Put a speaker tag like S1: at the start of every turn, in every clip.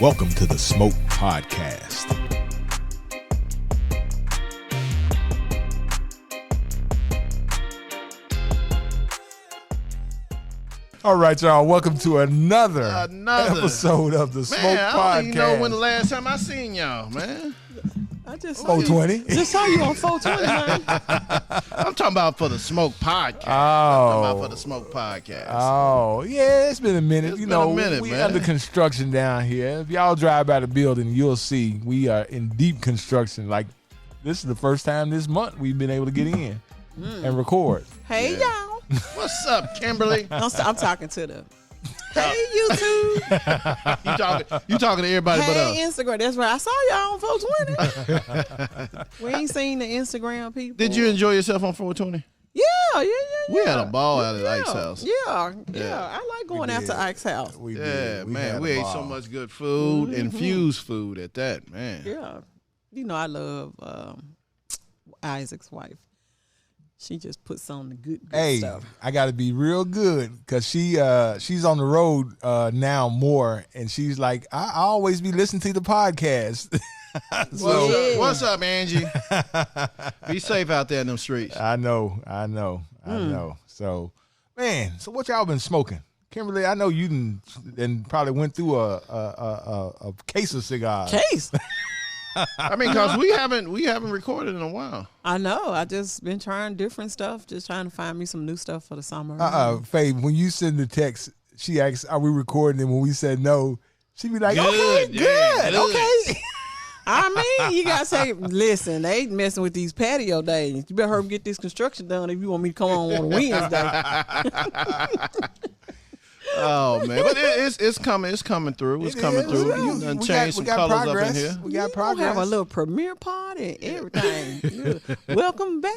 S1: Welcome to the Smoke Podcast. All right, y'all. Welcome to another episode of the Smoke Podcast.
S2: I don't even know when the last time I seen y'all, man.
S3: I just
S1: 420.
S3: Just saw you on 420, man.
S2: I'm talking about for the Smoke Podcast.
S1: Oh.
S2: I'm talking about for the Smoke Podcast.
S1: Oh, yeah, it's been a minute.
S2: It's been a minute,
S1: we
S2: man.
S1: under construction down here. If y'all drive by the building, you'll see we are in deep construction. Like, this is the first time this month we've been able to get in and record.
S3: Hey, y'all.
S2: What's up, Kimberly?
S3: I'm talking to them. Hey, YouTube.
S2: You talking to everybody but us.
S3: Hey, Instagram. That's right. I saw y'all on 420. We ain't seen the Instagram people.
S2: Did you enjoy yourself on 420?
S3: Yeah.
S2: We had a ball out at Ike's house.
S3: Yeah. I like going out to Ike's house.
S1: We
S2: Yeah,
S1: did.
S2: man. We ate so much good food, infused food at that, man.
S3: Yeah. You know, I love Isaac's wife. She just puts on the good stuff.
S1: I got to be real good because she's on the road now more, and she's like, I always be listening to the podcast.
S2: What's up, Angie? Be safe out there in them streets.
S1: I know. So, man, so what y'all been smoking? Kimberly, I know you done probably went through a case of cigars.
S3: Case?
S2: I mean, because we haven't recorded in a while.
S3: I know. I just been trying different stuff, just trying to find me some new stuff for the summer.
S1: Faye, when you send the text, she asks, are we recording? And when we said no, she be like,
S2: Good,
S1: okay,
S2: yeah,
S1: good. Okay.
S3: I mean, you gotta say, listen, they ain't messing with these patio days. You better hurry get this construction done if you want me to come on a Wednesday.
S2: Oh man, but it's coming through. It's coming through. You done changed some colors
S1: progress.
S2: up in here.
S1: We got
S3: We'll
S1: progress.
S3: have a little premiere party and everything. Welcome back.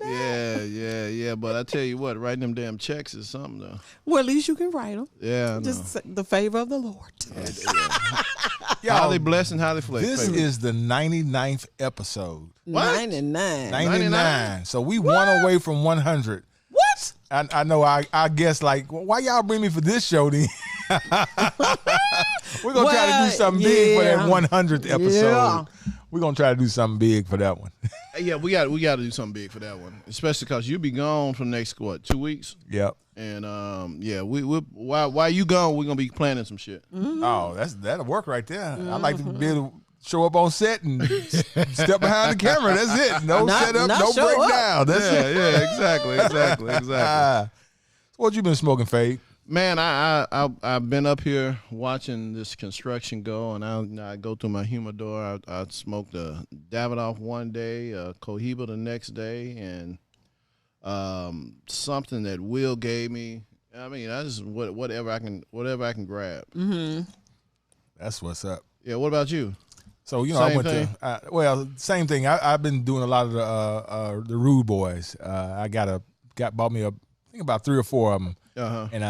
S2: Yeah. But I tell you what, writing them damn checks is something though.
S3: Well, at least you can write them.
S2: Yeah, I know.
S3: Just say the favor of the Lord.
S2: Highly blessed and highly flavored.
S1: This is the 99th episode.
S2: What?
S3: 99.
S1: 99. So we one away from 100.
S3: What?
S1: I know. I guess, like, why y'all bring me for this show then? We're going to try to do something big for that 100th episode.
S3: Yeah.
S1: We're going to try to do something big for that one.
S2: Yeah, we got to do something big for that one, especially because you'll be gone for the next 2 weeks.
S1: Yep.
S2: And we while you gone, we're gonna be planning some shit.
S3: Mm-hmm.
S1: Oh, that'll work right there. I like to be able to show up on set and step behind the camera. That's it. No setup, no breakdown. That's it.
S2: Yeah, exactly.
S1: So what you been smoking, Faye?
S2: Man, I've been up here watching this construction go, and I go through my humidor. I smoked a Davidoff one day, a Cohiba the next day, and something that Will gave me. I mean, I just whatever I can grab.
S3: Mm-hmm.
S1: That's what's up.
S2: Yeah. What about you?
S1: So
S2: Same
S1: I went
S2: thing?
S1: to same thing. I've been doing a lot of the Rude Boys. I bought me I think about 3 or 4 of them. And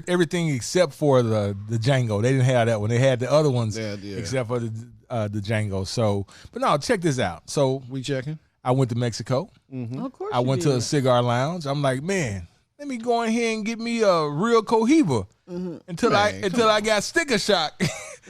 S1: everything except for the Django. They didn't have that one. They had the other ones except for the Django. So, but no, check this out. So
S2: We checking?
S1: I went to Mexico.
S2: Mm-hmm.
S3: Of course.
S1: I went to a cigar lounge. I'm like, man, let me go in here and get me a real Cohiba until I got sticker shock.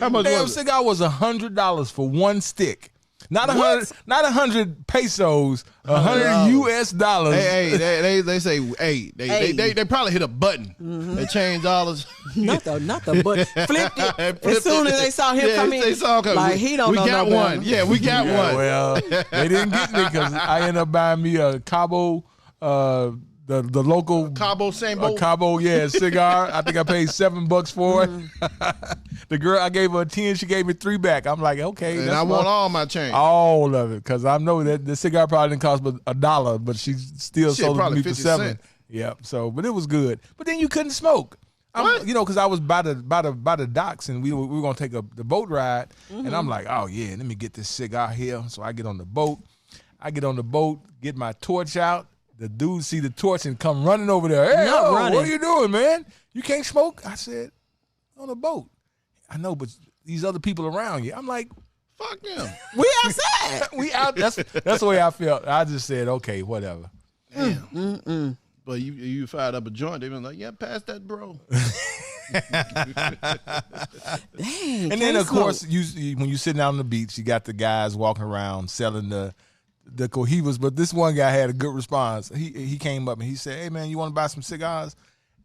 S2: How much
S1: Damn
S2: was it?
S1: cigar was $100 for one stick. Not 100 pesos, $100 US.
S2: Hey, they say, they probably hit a button. They changed dollars.
S3: Not the but flipped it. As soon as they saw him come in,
S2: they saw him come.
S3: like he don't know
S2: We got
S3: no
S2: one.
S3: better.
S2: Yeah, we got one.
S1: Well, they didn't get me because I ended up buying me a Cabo, the local
S2: Cabo Sambo.
S1: Cabo, cigar. I think I paid $7 for it. The girl, I gave her 10. She gave me 3 back. I'm like, okay.
S2: And I want all my change.
S1: All of it, because I know that the cigar probably didn't cost but $1, but she still sold it to me for
S2: 50
S1: $7.
S2: cents.
S1: Yep. So, but it was good. But then you couldn't smoke.
S2: What?
S1: Because I was by the docks and we were gonna take the boat ride, and I'm like, oh yeah, let me get this cigar here. So I get on the boat. Get my torch out. The dude see the torch and come running over there. Hey, what are you doing, man? You can't smoke? I said, on a boat. I know, but these other people around you. I'm like,
S2: fuck them.
S3: We outside.
S1: We out. That's the way I felt. I just said, okay, whatever.
S2: Damn. But you fired up a joint. They been like, yeah, pass that, bro.
S3: Dang.
S1: And then of course, when you sitting out on the beach, you got the guys walking around selling the cohibas. But this one guy had a good response. He came up and he said, "Hey man, you want to buy some cigars?"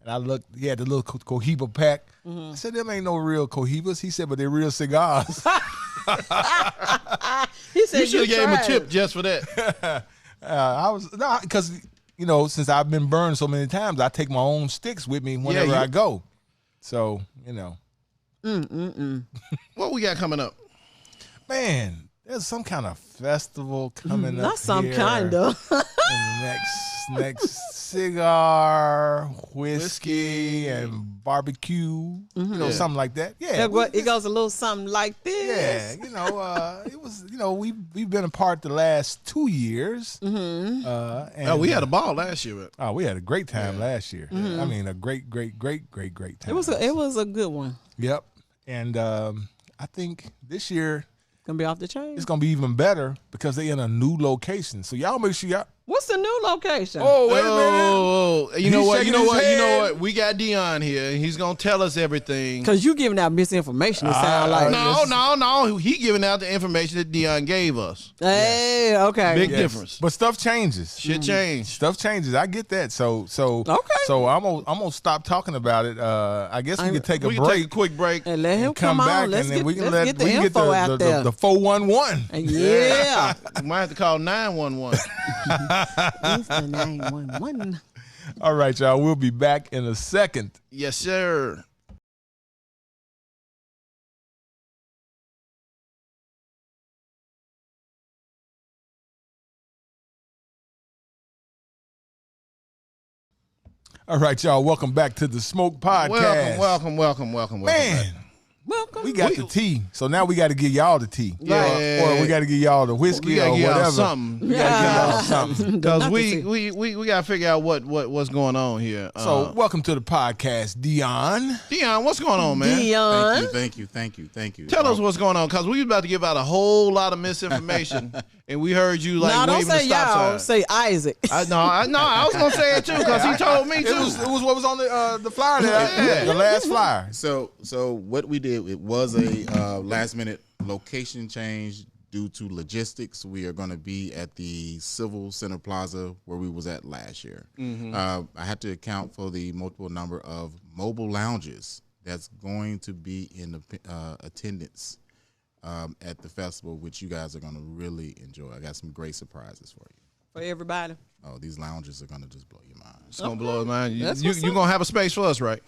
S1: And I looked. He had the little cohiba pack. I said, "Them ain't no real cohibas." He said, "But they're real cigars."
S3: He said,
S2: You should have gave him a tip just for that.
S1: I was because since I've been burned so many times, I take my own sticks with me whenever I go. So
S2: What we got coming up?
S1: Man, there's some kind of festival coming up.
S3: Not some
S1: here
S3: kind of.
S1: in the next cigar, whiskey, and barbecue. Something like that. Yeah,
S3: It goes a little something like this.
S1: Yeah, it was. We've been apart the last 2 years. And
S2: We had a ball last year.
S1: Oh, we had a great time last year. I mean, a great time.
S3: It was a good one.
S1: Yep. And I think this year
S3: Gonna be off the chain.
S1: it's gonna be even better because they're in a new location. So y'all make sure y'all.
S3: What's the new location?
S1: Oh, wait a minute.
S2: You know
S1: He's
S2: what?
S1: shaking his head.
S2: We got Deon here. He's gonna tell us everything.
S3: Because you giving out misinformation. It sound like
S2: No. He giving out the information that Deon gave us.
S3: Hey, okay.
S2: Big difference.
S1: But stuff changes.
S2: Shit changed.
S1: Stuff changes. I get that. So
S3: Okay.
S1: So I'm gonna stop talking about it. I guess we could take a
S2: We can
S1: break.
S2: take a quick break.
S3: And let him
S1: Come
S3: come
S1: back
S3: on. Let's
S1: and then we can
S3: get the info out there.
S1: the 411.
S3: Yeah.
S2: We might have to call 911.
S3: It's the 911.
S1: All right, y'all. We'll be back in a second.
S2: Yes, sir.
S1: All right, y'all. Welcome back to the Smoke Podcast.
S2: Welcome.
S1: Man,
S3: Welcome.
S1: we got the tea, so now we got to give y'all the tea,
S2: Yeah.
S1: or we got to give y'all the whiskey
S2: We gotta
S1: or
S2: give y'all
S1: whatever.
S2: something.
S1: We got to give y'all something.
S2: Because we gotta figure out what's going on here.
S1: So, welcome to the podcast, Deon.
S2: Deon, what's going on, man?
S3: Deon.
S4: Thank you.
S2: Tell us what's going on, because we was about to give out a whole lot of misinformation, and we heard you like
S3: No, don't
S2: waving the
S3: say
S2: stop
S3: y'all.
S2: sign.
S3: Say Isaac.
S2: I was gonna say it too, because he told me
S1: It
S2: too.
S1: was what was on the flyer, the last flyer.
S4: So what we did, it was a last minute location change due to logistics. We are going to be at the Civil Center Plaza where we was at last year. I had to account for the multiple number of mobile lounges that's going to be in attendance at the festival, which you guys are going to really enjoy. I got some great surprises for you.
S3: For everybody.
S4: Oh, these lounges are going to just blow your mind.
S2: It's gonna blow his mind.
S3: That's
S2: You
S3: what's
S2: you
S3: up.
S2: gonna have a space for us, right?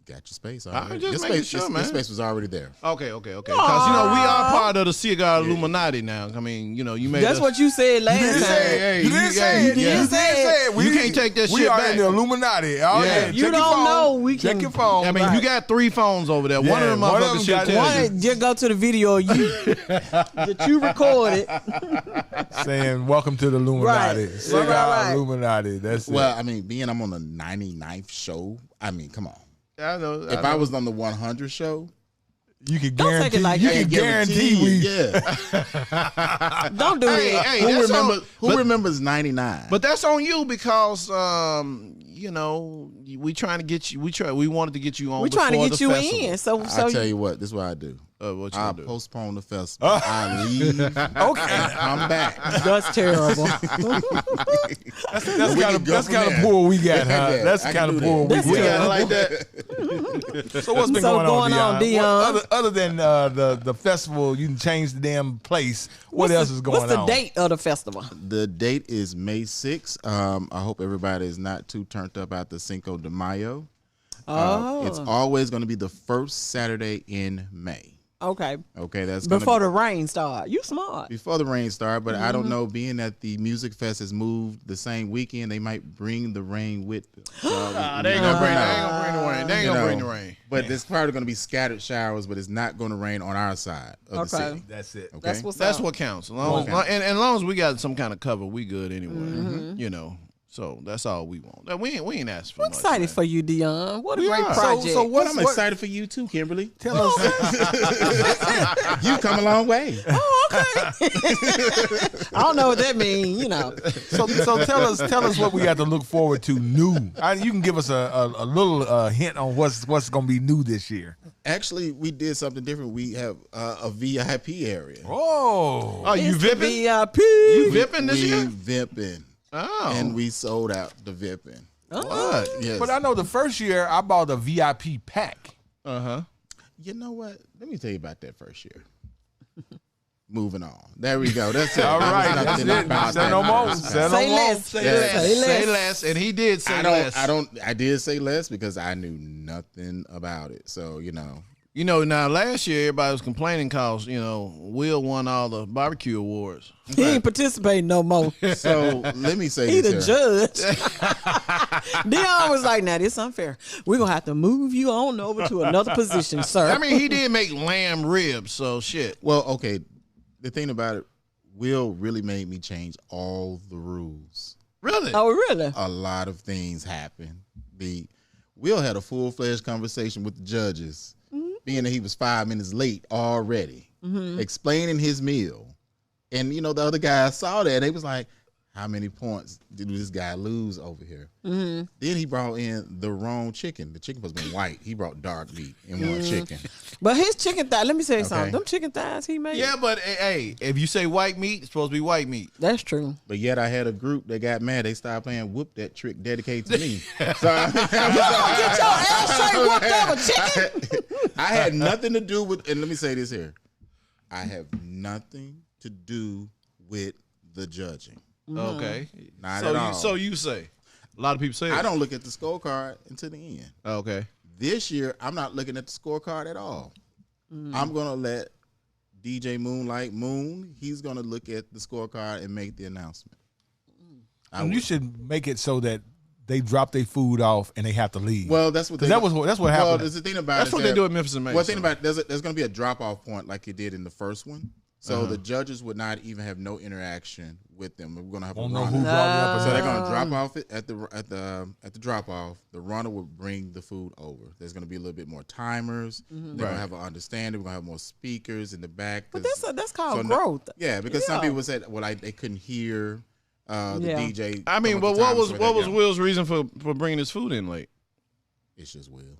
S4: Got your space
S2: I'm
S4: already.
S2: just
S4: Your
S2: making
S4: space,
S2: sure,
S4: your
S2: man.
S4: space was already there.
S2: Okay. Because we are part of the Cigar Illuminati now. I mean, you made
S3: That's
S2: us.
S3: what you said last time.
S2: Hey,
S1: You didn't say it.
S3: You didn't say it.
S2: You can't take that
S1: We
S2: shit
S1: are
S2: back.
S1: in the Illuminati. Oh,
S2: Yeah.
S1: yeah.
S3: You
S1: Check your
S3: don't
S1: phone.
S3: know, we
S1: Check
S3: can-
S1: your phone.
S2: I mean, you got 3 phones over there. One of them
S1: one of them
S2: motherfuckers
S1: got
S2: should tell
S3: Why
S2: you.
S3: just go to the video of you that you recorded?
S1: saying welcome to the Illuminati.
S3: Right.
S1: Cigar
S3: Right.
S1: Illuminati. That's
S4: Well, I mean, being I'm on the 99th show, I mean, come on.
S2: I know.
S4: If I was on the 100 show,
S1: it. You can
S3: Don't take
S1: guarantee.
S3: it like
S1: you
S3: that.
S1: can guarantee we.
S4: Yeah.
S3: Don't do that.
S2: Hey,
S4: Who
S2: that's
S4: remember?
S2: on-
S4: Who
S2: but-
S4: remembers 99?
S2: But that's on you because we trying to get you. We wanted to get you on.
S3: We're trying to
S2: before
S3: get
S2: the
S3: you
S2: festival.
S3: in. So
S4: I tell you what, this is what I do.
S2: What you
S4: I
S2: gonna do?
S4: postpone the festival. I leave.
S1: Okay.
S4: I'm back.
S3: that's terrible.
S1: That's kind of poor we got, huh?
S4: Yeah,
S1: That's
S4: I
S1: kind
S4: can
S1: of
S4: do
S1: poor
S4: that.
S1: we
S2: We
S1: got.
S2: got it like that.
S1: So what's been
S3: So
S1: going on, Deon?
S3: Deon?
S1: Other than the festival, you can change the damn place. What else is going on?
S3: What's the date of the festival?
S4: The date is May 6th. I hope everybody is not too turned up at the Cinco de Mayo. It's always going to be the first Saturday in May.
S3: Okay.
S4: Okay, that's
S3: Before
S4: gonna
S3: the rain start. You smart.
S4: before the rain start, but I don't know. Being that the music fest has moved the same weekend, they might bring the rain with them. So,
S2: They ain't gonna bring the rain. They ain't
S4: you
S2: gonna
S4: know,
S2: bring the rain.
S4: But there's probably going to be scattered showers, but it's not going to rain on our side of the
S3: Okay.
S4: city.
S1: That's it.
S4: Okay,
S3: That's
S2: That's
S3: up.
S2: what counts. As long as we got some kind of cover, we good anyway. You know. So that's all we want. We ain't asked for
S3: I'm
S2: much.
S3: excited
S2: Man.
S3: for you, Deon. What a
S2: We
S3: great
S2: are.
S3: project.
S1: So
S4: Well,
S1: what's
S4: I'm excited for you too, Kimberly.
S1: Tell us.
S4: You've come a long way.
S3: Oh, okay. I don't know what that means, you know.
S1: So tell us what we got to look forward to new. You can give us a little hint on what's going to be new this year.
S4: Actually, we did something different. We have a VIP area.
S1: Oh,
S2: You
S3: It's the
S2: vipping?
S3: VIP.
S2: You vipping this
S4: we
S2: year?
S4: vipping.
S2: Oh.
S4: And we sold out the vipping.
S2: What?
S4: Yes.
S1: but I know the first year I bought a VIP pack.
S2: Uh-huh.
S4: You know what? Let me tell you about that first year. Moving on. There we go. That's it.
S1: All right,
S4: There was
S1: that's
S4: nothing
S1: it.
S4: about
S1: Say
S4: that
S1: no more.
S4: first
S1: Say
S4: time.
S1: no
S3: Say
S1: more.
S3: less.
S2: Say
S4: Yeah.
S2: less.
S3: Say less.
S2: Say less. And he did say less.
S4: I did say less because I knew nothing about it. So, you know.
S2: You know, now last year everybody was complaining because, Will won all the barbecue awards.
S3: He ain't participating no more.
S4: So let me say
S3: He the
S4: this here.
S3: judge. Deon was like, now this unfair. We're going to have to move you on over to another position, sir.
S2: I mean, he did make lamb ribs, so shit.
S4: Well, okay. The thing about it, Will really made me change all the rules.
S2: Really?
S3: Oh, really?
S4: A lot of things happened. Will had a full-fledged conversation with the judges, being that he was 5 minutes late already, explaining his meal. And, the other guys saw that. They was like, how many points did this guy lose over here? Then he brought in the wrong chicken. The chicken was been white. He brought dark meat in one chicken.
S3: But his chicken thigh, let me say something.
S4: Okay.
S3: Them chicken thighs he made.
S2: Yeah, but hey, if you say white meat, it's supposed to be white meat.
S3: That's true.
S4: But yet I had a group that got mad. They started playing Whoop That Trick dedicated to me. So I
S3: Get your ass straight whooped over chicken.
S4: I had nothing to do with, and let me say this here. I have nothing to do with the judging.
S2: Okay.
S4: Not
S2: so
S4: at
S2: you
S4: all.
S2: so you say. A lot of people say it.
S4: I don't look at the scorecard until the end.
S2: Okay.
S4: This year, I'm not looking at the scorecard at all. I'm going to let DJ Moonlight Moon, he's going to look at the scorecard and make the announcement.
S1: And you should make it so that they drop their food off and they have to leave.
S4: Well, that's what
S1: that's what
S4: Well,
S1: happened.
S4: there's the thing about
S2: That's
S4: it
S2: what
S4: is
S2: they
S4: that-
S2: do at Memphis and May.
S4: Well, think about it. There's going to be a drop-off point like it did in the first one. So
S2: Uh-huh.
S4: the judges would not even have no interaction with them. We're going to have a
S1: Won't know
S4: runner.
S1: who brought it up.
S4: So they're going to drop off it at the drop off. The runner will bring the food over. There's going to be a little bit more timers. They're going
S2: Right.
S4: to have an understanding. We're going to have more speakers in the back.
S3: But
S4: 'cause-
S3: that's called
S4: no-
S3: growth.
S4: yeah, because some
S3: Yeah.
S4: people said, well, they couldn't hear the
S3: Yeah.
S4: DJ.
S2: I mean,
S4: come
S2: but
S4: up the
S2: what
S4: time,
S2: was
S4: so
S2: what
S4: they
S2: was
S4: got-
S2: Will's reason for bringing his food in late?
S4: It's just Will.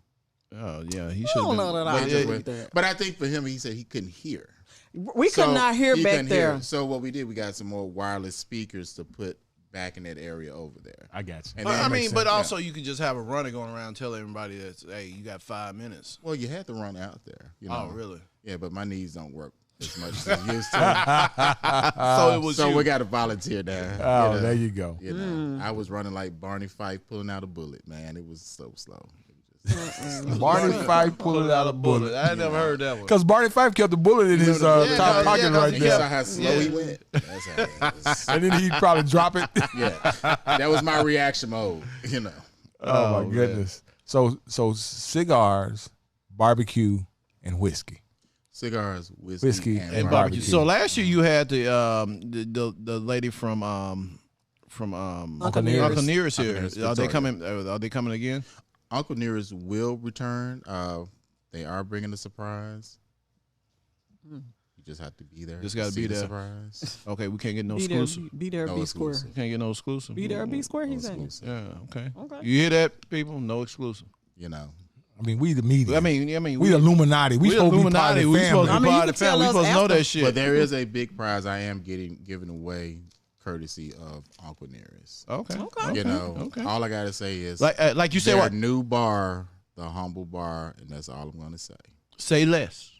S2: Oh yeah, he
S3: I
S2: should
S3: don't
S2: have
S3: know
S2: been.
S3: that I
S4: But,
S3: agree with that.
S4: but I think for him, he said he couldn't hear.
S3: We could
S4: So
S3: not hear
S4: he
S3: back
S4: couldn't
S3: there.
S4: hear. So what we did, we got some more wireless speakers to put back in that area over there.
S1: I got you.
S4: And
S2: I
S4: then-
S2: mean, but
S4: Yeah.
S2: also you could just have a runner going around telling everybody that, hey, you got 5 minutes.
S4: Well, you had to run out there.
S2: Oh, really?
S4: Yeah, but my knees don't work as much as they used to.
S2: So it was
S4: So
S2: you.
S4: we got to volunteer now.
S1: Oh, there you go.
S4: You know, I was running like Barney Fife pulling out a bullet, man. It was so slow.
S1: Barney Fife pulling out a bullet.
S2: I never heard that one.
S1: Because Barney Fife kept the bullet in his
S2: yeah,
S1: top
S2: yeah,
S1: pocket
S2: 'cause
S1: right
S2: he
S4: You
S1: there.
S4: saw how slow he went? That's how it was.
S1: And then he'd probably drop it.
S4: Yeah. That was my reaction mode, you know.
S1: Oh, my goodness. So cigars, barbecue, and whiskey.
S4: Cigars, whiskey,
S1: Whiskey
S4: and
S2: And
S1: barbecue.
S2: barbecue. So last year you had the lady from
S3: Uncle Nearest.
S2: Uncle Nearest here.
S4: Nearest,
S2: Are they
S4: Victoria.
S2: coming? Are they coming again?
S4: Uncle Nearest will return. They are bringing a surprise. You just have to be there.
S2: Just
S4: to
S2: gotta
S4: see
S2: be
S4: the
S2: there.
S4: Surprise.
S2: Okay, we can't get no
S3: Be there,
S2: exclusive.
S3: be there,
S4: No
S3: be square.
S4: exclusive.
S2: Can't get no exclusive.
S3: Be there, be square.
S4: No
S3: He's saying.
S4: exclusive.
S2: Yeah. Okay.
S3: Okay.
S2: You hear that, people? No exclusive.
S4: You know.
S1: I mean, we the media.
S2: I mean,
S1: we the Illuminati. We supposed to be part of the
S2: We supposed
S1: family.
S2: to be
S3: I mean,
S2: part
S3: you
S2: of the
S3: can tell
S2: family. We
S3: us
S2: supposed to know
S3: after.
S2: that shit.
S4: But there is a big prize I am giving away courtesy of Uncle Nearest.
S2: Okay.
S3: Okay.
S4: You know,
S2: Okay.
S4: all I gotta say is
S2: Like you said,
S4: their
S2: what?
S4: new bar, the Humble Bar, and that's all I'm gonna say.
S2: Say less.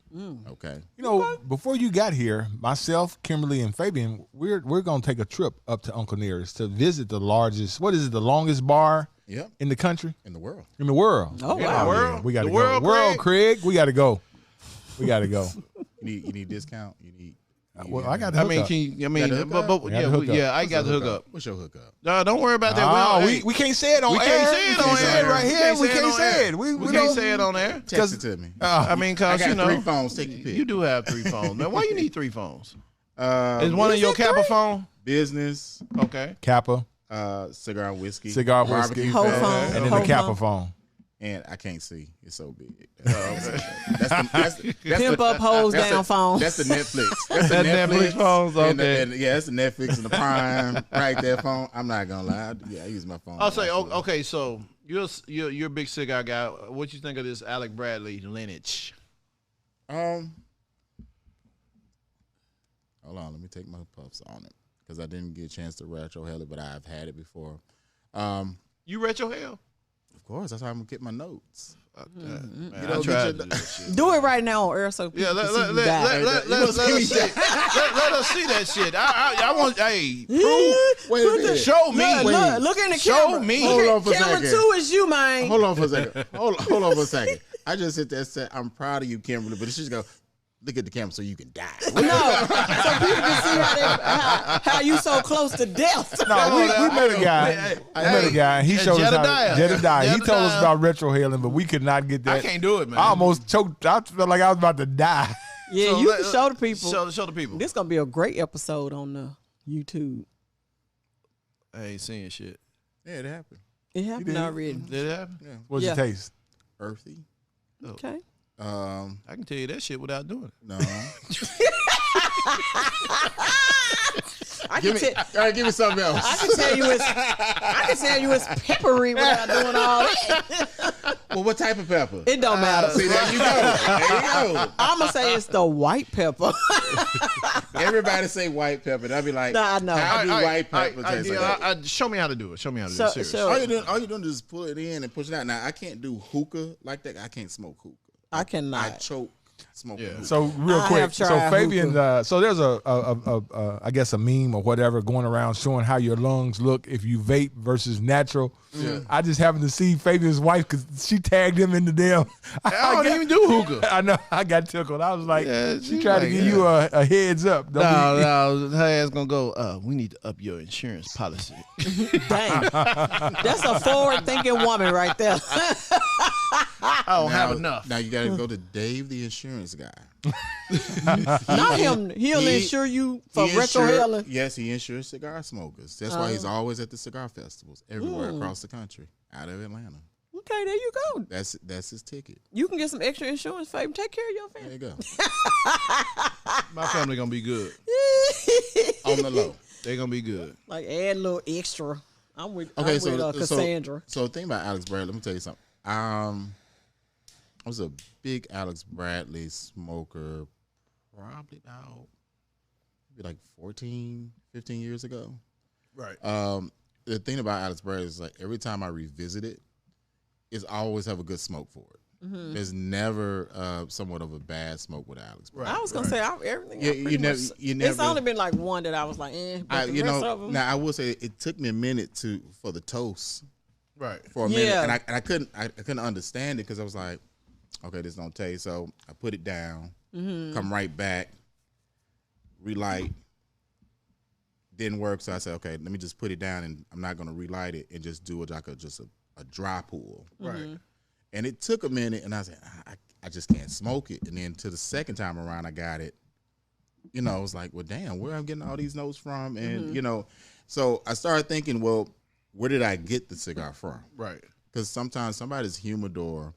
S4: Okay.
S1: You know, before you got here, myself, Kimberly, and Fabian, we're going to take a trip up to Uncle Nearest to visit the largest, what is it, the longest bar
S4: Yep.
S1: in the country,
S4: In the world.
S1: in the world.
S3: Oh,
S1: Yeah,
S3: wow.
S2: World?
S1: we got to
S2: The
S1: go.
S2: world,
S1: Craig, we got to go. We got to go.
S4: You need discount. You need.
S1: Well, I got to
S2: I
S1: hook
S2: mean,
S1: up.
S2: can you, I
S4: Got
S2: mean,
S4: the hookup?
S2: but
S1: We got
S2: yeah,
S1: the hookup.
S2: I got the hookup.
S4: What's your hookup?
S2: No, don't worry about that.
S1: Oh,
S2: Hey,
S1: we can't say it on
S2: we
S1: air.
S2: can't say it
S1: We
S2: on
S1: can't say
S2: air
S1: it right here. We can't
S2: on
S1: say
S2: air.
S1: it.
S2: We
S1: don't-
S2: can't say it on air.
S4: Text it to me.
S2: I mean,
S4: I
S2: cause
S4: got
S2: you know,
S4: 3 phones. Take your pick.
S2: you do have 3 phones, man. Why you need 3 phones? Is
S4: Um,
S2: one of your Kappa phone?
S4: business.
S2: Okay.
S1: Kappa.
S4: Cigar and whiskey.
S1: Cigar
S4: barbecue
S1: whiskey.
S3: Whole
S4: fest,
S3: phone.
S1: And then
S3: Whole
S1: the Kappa phone.
S4: And I can't see. It's so big. That's
S3: Pimp up, hose down phone.
S4: That's the Netflix. That's the
S2: Netflix phones, okay.
S4: Yeah, that's the Netflix and the Prime right there phone. I'm not gonna lie. I use my phone.
S2: I'll say, okay, so you're a big cigar guy. What you think of this Alec Bradley lineage?
S4: Hold on, let me take my puffs on it because I didn't get a chance to retrohale it, but I've had it before.
S2: You retro hell?
S4: Of course, that's how I'm gonna get my notes.
S2: Man,
S4: You know,
S2: I tried
S4: get
S2: to
S4: your-
S2: do that shit.
S3: Do it right now on air so people
S2: Yeah,
S3: can see you die.
S2: let us see that shit. I want, hey, prove.
S4: Wait a minute.
S2: Show me.
S3: Look in the
S2: Show
S3: camera.
S2: me.
S3: Look
S4: Hold on for a
S3: camera
S4: second.
S3: 2 is you, man.
S4: Hold on for a second. Hold on for a second. I just sit there and said, I'm proud of you, Kimberly, but it should go, look at the camera so you can die.
S3: No, so people can see how you so close to death.
S1: No, we met a guy. We met a guy. And he showed us how. Jedediah. He told us about retrohaling, but we could not get that.
S2: I can't do it, man.
S1: I almost choked. I felt like I was about to die.
S3: Yeah,
S2: So
S3: you
S2: let-
S3: can show the people.
S2: Show the people.
S3: This gonna be a great episode on the YouTube.
S2: I ain't seeing shit.
S4: Yeah, it happened.
S3: It happened
S1: did.
S3: already.
S2: Did it happen?
S4: Yeah.
S1: What's your
S3: Yeah.
S1: taste?
S4: Earthy.
S3: Okay.
S2: I can tell you that shit without doing it.
S4: No.
S3: I can tell.
S4: All right, give me something else.
S3: I can tell you it's peppery without doing all that.
S4: Well, what type of pepper?
S3: It don't matter.
S4: See, there you go. There you go.
S3: I'm gonna say it's the white pepper.
S4: Everybody say white pepper. And I'll be like,
S3: Nah, I know.
S4: How do white pepper taste like that?
S2: Show me how to do it. Show me how to do
S3: So-
S2: it. Seriously.
S3: so-
S4: All you're doing is pull it in and push it out. Now, I can't do hookah like that. I can't smoke hookah.
S3: I cannot.
S4: I choke smoking hookah.
S1: So real
S3: I
S1: quick,
S3: have
S1: so
S3: tried
S1: Fabian, so there's I guess a meme or whatever going around showing how your lungs look if you vape versus natural.
S4: Yeah.
S1: I just happened to see Fabian's wife because she tagged him in the damn.
S2: I don't even do hookah.
S1: I know. I got tickled. I was like,
S2: Yeah,
S1: she
S2: she
S1: tried to
S2: like,
S1: give you a heads up. Don't be-
S2: No, her ass gonna go. We need to up your insurance policy.
S3: Dang, that's a forward-thinking woman right there.
S2: I don't have enough.
S4: Now you got to go to Dave, the insurance guy.
S3: Not him. He'll
S4: He-
S3: insure you for
S4: He
S3: retro
S4: insure-
S3: hailing.
S4: Yes, he insures cigar smokers. That's why he's always at the cigar festivals everywhere across the country, out of Atlanta.
S3: Okay, there you go.
S4: That's his ticket.
S3: You can get some extra insurance, Fabian. Take care of your
S4: There
S3: family.
S4: you go.
S2: My family gonna be good.
S4: On the low.
S2: They gonna be good.
S3: Like add a little extra. I'm with
S4: Okay,
S3: Cassandra.
S4: So the thing about Alex Bradley, let me tell you something. I was a big Alex Bradley smoker probably about maybe like 14, 15 years ago.
S2: Right.
S4: The thing about Alex Bradley is like every time I revisit it, it's always have a good smoke for it.
S3: Mm-hmm.
S4: There's never somewhat of a bad smoke with Alex Bradley.
S3: I was gonna say everything.
S4: Yeah,
S3: I pretty
S4: you never-
S3: much-
S4: you never-
S3: It's only been like one that I was like, but the rest of them.
S4: Now I will say it took me a minute for the toast
S2: Right.
S4: for a minute,
S3: Yeah.
S4: and I couldn't understand it because I was like, okay, this don't taste. So I put it down, come right back, relight. Didn't work, so I said, okay, let me just put it down, and I'm not gonna relight it and just do it like a dry pull.
S2: Right.
S4: And it took a minute, and I said, I just can't smoke it. And then to the second time around, I got it. You know, I was like, well, damn, where am I getting all these notes from? And, you know, so I started thinking, well, where did I get the cigar from?
S2: Right.
S4: Because sometimes somebody's humidor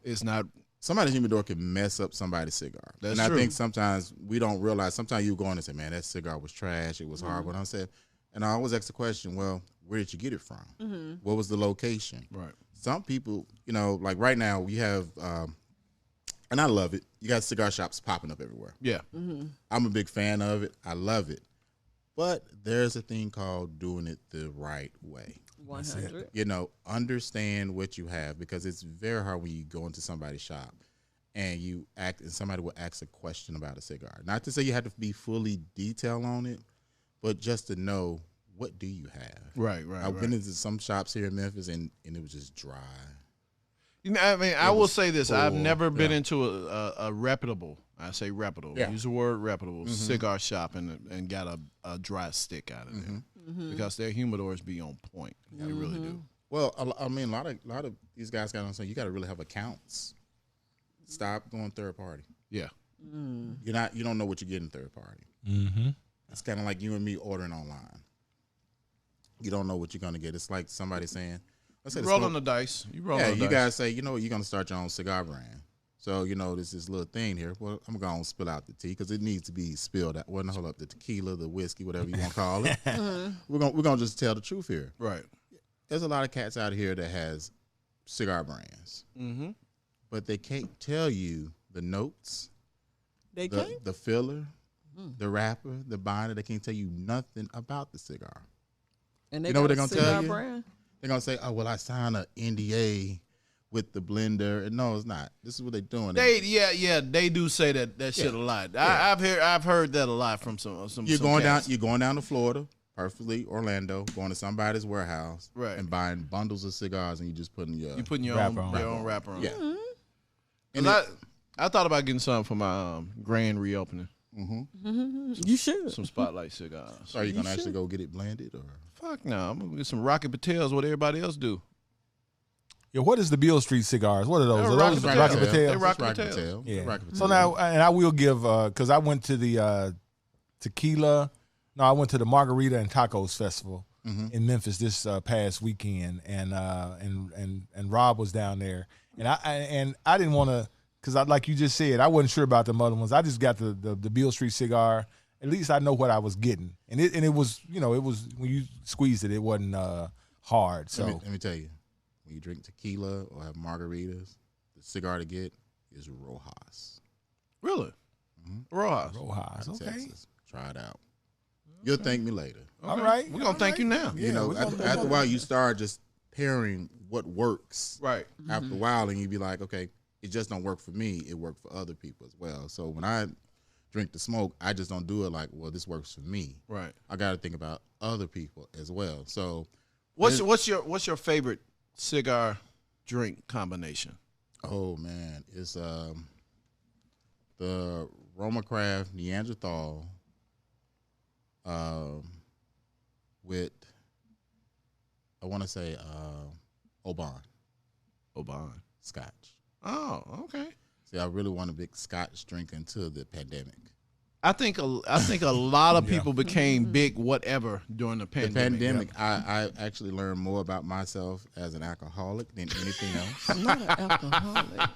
S4: can mess up somebody's cigar.
S2: That's
S4: and
S2: true.
S4: I think sometimes we don't realize, sometimes you go in and say, man, that cigar was trash. It was horrible. And I said, and I always ask the question, well, where did you get it from? What was the location?
S2: Right.
S4: Some people, you know, like right now we have, and I love it. You got cigar shops popping up everywhere.
S2: Yeah.
S4: I'm a big fan of it. I love it. But there's a thing called doing it the right way.
S3: 100.
S4: You know, understand what you have, because it's very hard when you go into somebody's shop and somebody will ask a question about a cigar. Not to say you have to be fully detailed on it, but just to know, what do you have?
S2: Right.
S4: I've been into some shops here in Memphis and it was just dry.
S2: You know, I mean, I will say this: I've
S4: full,
S2: never been
S4: yeah.
S2: into a reputable. I say reputable.
S4: Yeah.
S2: Use the word reputable cigar shop and got a dry stick out of there because their humidors be on point. They really do.
S4: Well, I mean, a lot of these guys got to say you got to really have accounts. Stop going third party.
S2: Yeah.
S4: You don't know what you're getting third party.
S1: Mm-hmm.
S4: It's kind of like you and me ordering online. you don't know what you're gonna get. It's like somebody saying, let's say
S2: You roll on the dice. You roll on the
S4: you
S2: dice.
S4: guys say, you know, you're gonna start your own cigar brand. So, you know, there's this little thing here. Well, I'm going to spill out the tea because it needs to be spilled out. Well, no, hold up, the tequila, the whiskey, whatever you want to call it. We're gonna just tell the truth here.
S2: Right.
S4: There's a lot of cats out here that has cigar brands, but they can't tell you the notes,
S3: They can't.
S4: the filler, the wrapper, the binder. They can't tell you nothing about the cigar.
S3: And they
S4: You know what
S3: got
S4: they're
S3: a
S4: gonna tell
S3: cigar
S4: you?
S3: brand?
S4: They're going to say, oh, well, I signed an NDA with the blender. And no, it's not. This is what they're doing.
S2: They do say that shit a lot.
S4: Yeah.
S2: I've heard that a lot from some.
S4: You're going
S2: cats.
S4: down to Florida, perfectly Orlando, going to somebody's warehouse,
S2: Right.
S4: and buying bundles of cigars, and you just putting your
S2: your
S1: Wrapper
S2: own
S1: on.
S2: wrapper on.
S4: yeah.
S2: And I thought about getting something for my grand reopening.
S3: You should.
S2: Some Spotlight cigars.
S4: So are you gonna actually go get it blended or?
S2: Fuck no, I'm gonna get some Rocket Patels. What everybody else do?
S1: Yeah, what is the Beale Street cigars? What are those?
S2: They're
S1: Are those
S2: Rocket
S1: Rocket
S2: Patel.
S1: Patel?
S2: They're Rocket
S4: Rocket
S2: Patel.
S4: Patel.
S1: Yeah.
S4: Rocket
S1: So
S4: Patel.
S1: now, and I will give because I went to the tequila. No, I went to the Margarita and Tacos Festival in Memphis this past weekend, and Rob was down there, and I didn't want to because like you just said, I wasn't sure about the other ones. I just got the Beale Street cigar. At least I know what I was getting, and it was it was when you squeezed it, it wasn't hard. So
S4: Let me tell you, when you drink tequila or have margaritas, the cigar to get is Rojas.
S2: Really? Rojas.
S1: Rojas, okay.
S4: Texas. Try it out. You'll thank me later.
S1: All right,
S2: We're gonna thank you now.
S1: Yeah,
S4: You know,
S1: we're gonna-
S4: after a while, you start just pairing what works.
S2: Right.
S4: After a while, and you be like, okay, it just don't work for me. It worked for other people as well. So when I drink the smoke, I just don't do it like, well, this works for me.
S2: Right.
S4: I got to think about other people as well. So
S2: What's your favorite cigar drink combination?
S4: oh man, it's the Roma Craft Neanderthal with I want to say Oban Scotch.
S2: Oh, okay.
S4: See, I really want a big Scotch drink until the pandemic.
S2: I think a lot of people became big whatever during the
S4: The
S2: pandemic.
S4: pandemic, I actually learned more about myself as an alcoholic than anything else.
S3: I'm not an alcoholic.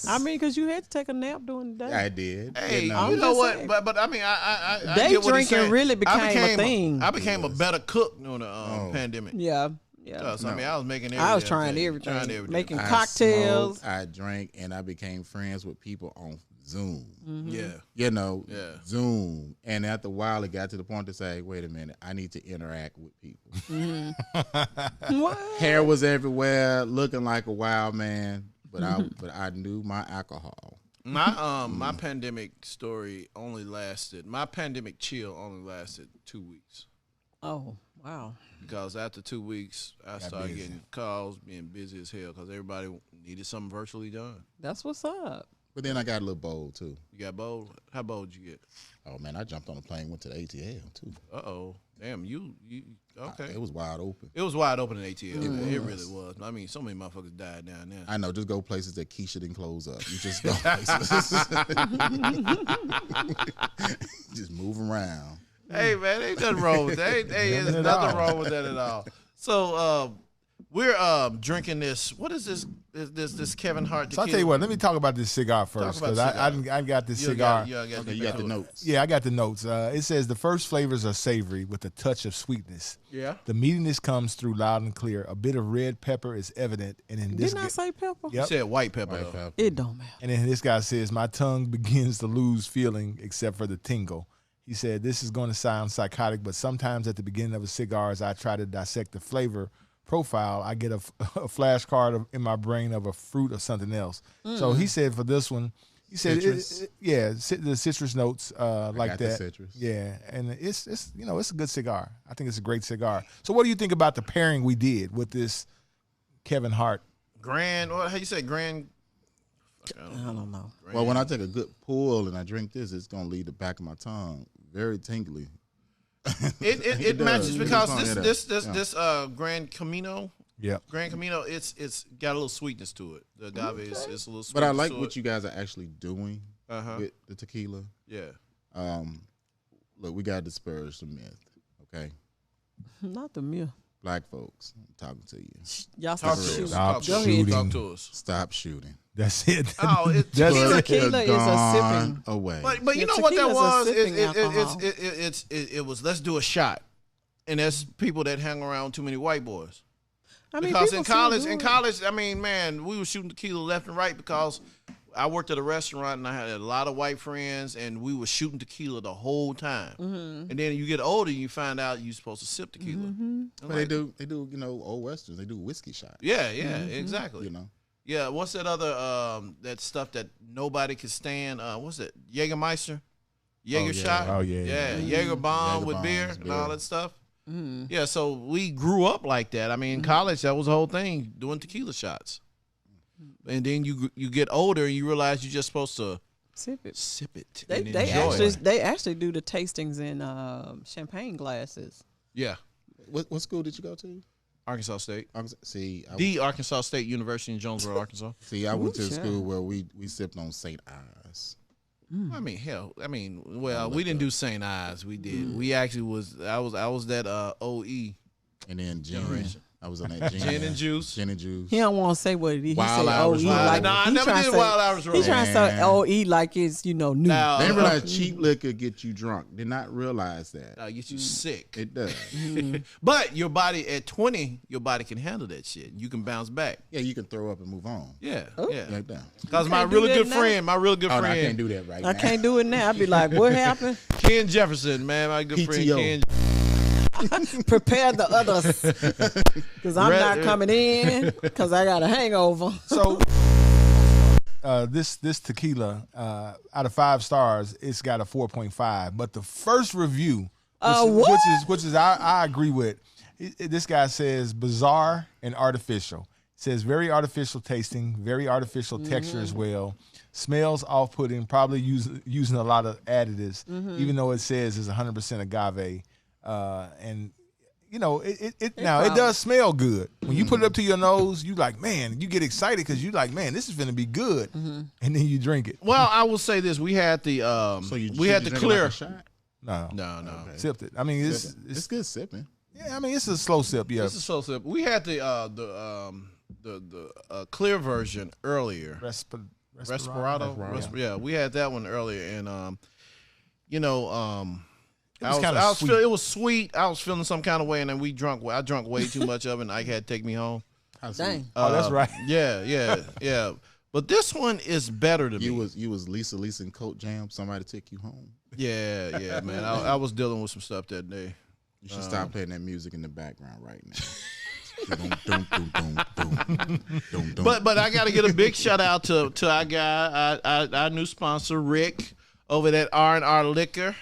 S4: I
S3: mean, because you had to take a nap during the day.
S4: I did.
S2: Hey,
S4: you know.
S3: I'm
S2: you know
S3: just
S2: what?
S3: saying.
S2: But I mean, I
S3: Day
S2: get what he's
S3: drinking
S2: saying.
S3: really became a thing.
S2: I became a better cook during the pandemic.
S3: Yeah. Yeah.
S2: So, I mean, I was making everything.
S3: I was trying everything.
S2: Trying everything.
S3: Making
S4: I
S3: cocktails.
S4: smoked, I drank, and I became friends with people on Zoom.
S2: Yeah.
S4: You know,
S2: Yeah.
S4: Zoom. And after a while, it got to the point to say, wait a minute, I need to interact with people.
S3: What?
S4: Hair was everywhere, looking like a wild man, but I knew my alcohol.
S2: My pandemic story only lasted. My pandemic chill only lasted 2 weeks.
S3: Oh, wow.
S2: Because after 2 weeks, I started getting calls, being busy as hell, because everybody needed something virtually done.
S3: That's what's up.
S4: But then I got a little bold too.
S2: You got bold? How bold you get?
S4: Oh man, I jumped on a plane, went to the ATL too.
S2: Uh-oh. Damn, you okay.
S4: It was wide open.
S2: It was wide open in ATL. It really was. I mean, so many motherfuckers died down there.
S4: I know, just go places that Keisha didn't close up. You just go places. Just move around.
S2: Hey, man, ain't nothing wrong with that. There's
S1: Nothing at
S2: nothing
S1: all.
S2: wrong with that at all. So, we're drinking this. What is this? This Kevin Hart
S1: So I
S2: tequila?
S1: tell you what, let me talk about this cigar first
S2: about
S1: because
S2: the cigar.
S1: I got this
S2: You
S1: cigar.
S4: Okay, you got the notes.
S1: Yeah, I got the notes. It says the first flavors are savory with a touch of sweetness.
S2: Yeah.
S1: The meatiness comes through loud and clear. A bit of red pepper is evident, and in this
S3: Didn't I say pepper?
S1: Yep.
S2: You said white pepper.
S4: White
S2: though.
S4: pepper.
S3: It don't matter.
S1: and then this guy says my tongue begins to lose feeling except for the tingle. He said this is going to sound psychotic, but sometimes at the beginning of a cigar, as I try to dissect the flavor profile, I get a flashcard in my brain of a fruit or something else. So he said for this one, he said,
S4: Citrus.
S1: the citrus notes like
S4: got the
S1: that.
S4: citrus.
S1: Yeah, and it's it's a good cigar. I think it's a great cigar. So what do you think about the pairing we did with this Kevin Hart?
S2: Grand. What? How you say grand?
S3: I don't know.
S4: Well, when I take a good pull and I drink this, it's gonna leave the back of my tongue very tingly.
S2: It
S4: does.
S2: matches
S4: It
S2: because
S4: does.
S2: this Grand Camino.
S1: Yep.
S2: Grand Camino, it's got a little sweetness to it. The agave is a little sweet.
S4: But I like what you guys are actually doing
S2: Uh-huh.
S4: with the tequila.
S2: Yeah.
S4: Look, we gotta disparage the myth, okay?
S3: Not the meal.
S4: Black folks, I'm talking to you.
S3: Y'all
S2: Talk
S3: stop
S2: to us.
S3: shooting.
S1: Stop
S3: Go
S1: shooting.
S3: ahead.
S2: Talk to us.
S4: Stop shooting.
S1: That's it.
S2: Oh,
S1: That's
S3: Tequila is a
S4: Gone
S3: sipping.
S4: away.
S2: But you
S3: Yeah,
S2: know what that
S3: tequila's a
S2: was?
S3: sipping alcohol.
S2: It was let's do a shot, and that's people that hang around too many white boys.
S3: I mean,
S2: Because
S3: people
S2: in
S3: still do
S2: college,
S3: it.
S2: I mean, man, we were shooting tequila left and right because I worked at a restaurant and I had a lot of white friends, and we were shooting tequila the whole time.
S3: Mm-hmm.
S2: And then you get older, and you find out you're supposed to sip tequila.
S3: Mm-hmm.
S4: But they do, you know, old westerns. They do whiskey shots.
S2: Yeah, exactly.
S4: You know,
S2: Yeah, what's that other that stuff that nobody can stand? What's it? Jägermeister, Jaeger shot.
S1: Oh, yeah,
S2: yeah.
S1: yeah.
S2: Jaeger bomb
S4: Jaeger
S2: with beer
S4: bombs,
S2: and all
S4: beer.
S2: that stuff.
S3: Mm-hmm.
S2: Yeah, so we grew up like that. I mean, in college, that was the whole thing, doing tequila shots. And then you get older and you realize you're just supposed to
S3: Sip it.
S2: sip it
S3: They
S2: and enjoy it.
S3: they actually do the tastings in champagne glasses.
S2: Yeah,
S4: what school did you go to?
S2: Arkansas State.
S4: See,
S2: The Arkansas State University in Jonesboro, Arkansas.
S4: I went to a
S3: Ooh,
S4: school where we sipped on St. Ives.
S2: I mean, hell, well, we didn't do St. Ives. We did. We actually I was that OE.
S4: And then gin.
S2: Generation.
S4: I was on that gin.
S2: Gin and juice.
S4: Gin and juice.
S3: He don't want to say what it is. He
S4: Wild
S3: say
S4: Irish
S3: OE
S4: Rose.
S3: like
S2: No, I
S3: he
S2: never
S3: tryna
S2: did
S3: say-
S2: Wild Irish Rose.
S3: He's trying to say
S4: Man.
S3: OE like it's new.
S2: Now,
S4: They didn't realize cheap liquor get you drunk. Did not realize that.
S2: get you sick.
S4: It does.
S2: But your body at 20, your body can handle that shit. You can bounce back.
S4: Yeah, you can throw up and move on.
S2: Yeah, yeah.
S4: Like that.
S2: Because my
S3: can't do
S2: really
S3: that
S2: good
S3: now?
S2: friend,
S4: Oh, no, I can't do that right now.
S3: I can't do it now. I'd be like, what happened?
S2: Ken Jefferson, man, my good friend
S4: PTO.
S2: Ken.
S3: Prepare the others, because I'm not coming in because I got a hangover.
S1: So this tequila out of 5 stars, it's got a 4.5. But the first review, which is I agree with. This guy says bizarre and artificial. It says very artificial tasting, very artificial texture as well. Smells off-putting, probably using a lot of additives, even though it says it's 100% agave. And you know, it does smell good. When you put it up to your nose, you like, man, you get excited because you like, man, this is gonna be good, and then you drink it.
S2: Well, I will say this: we had the we had the clear.
S4: Like a shot?
S1: No,
S4: Okay.
S1: sipped it. I mean,
S4: It's good sipping.
S1: yeah, I mean, it's a slow sip. Yeah,
S2: This is so simple. We had the clear version earlier.
S1: Respirado.
S2: Yeah, we had that one earlier, and you know, it was sweet. I was feeling some kind of way, and then I drunk way too much of it, and Ike had to take me home.
S3: Dang.
S1: Oh, that's right.
S2: Yeah. But this one is better to me.
S4: You was Lisa and Coat Jam. Somebody took you home.
S2: Yeah, man. I was dealing with some stuff that day.
S4: You should stop playing that music in the background right now.
S2: But I got to get a big shout out to our guy, our new sponsor Rick over at R&R Liquor.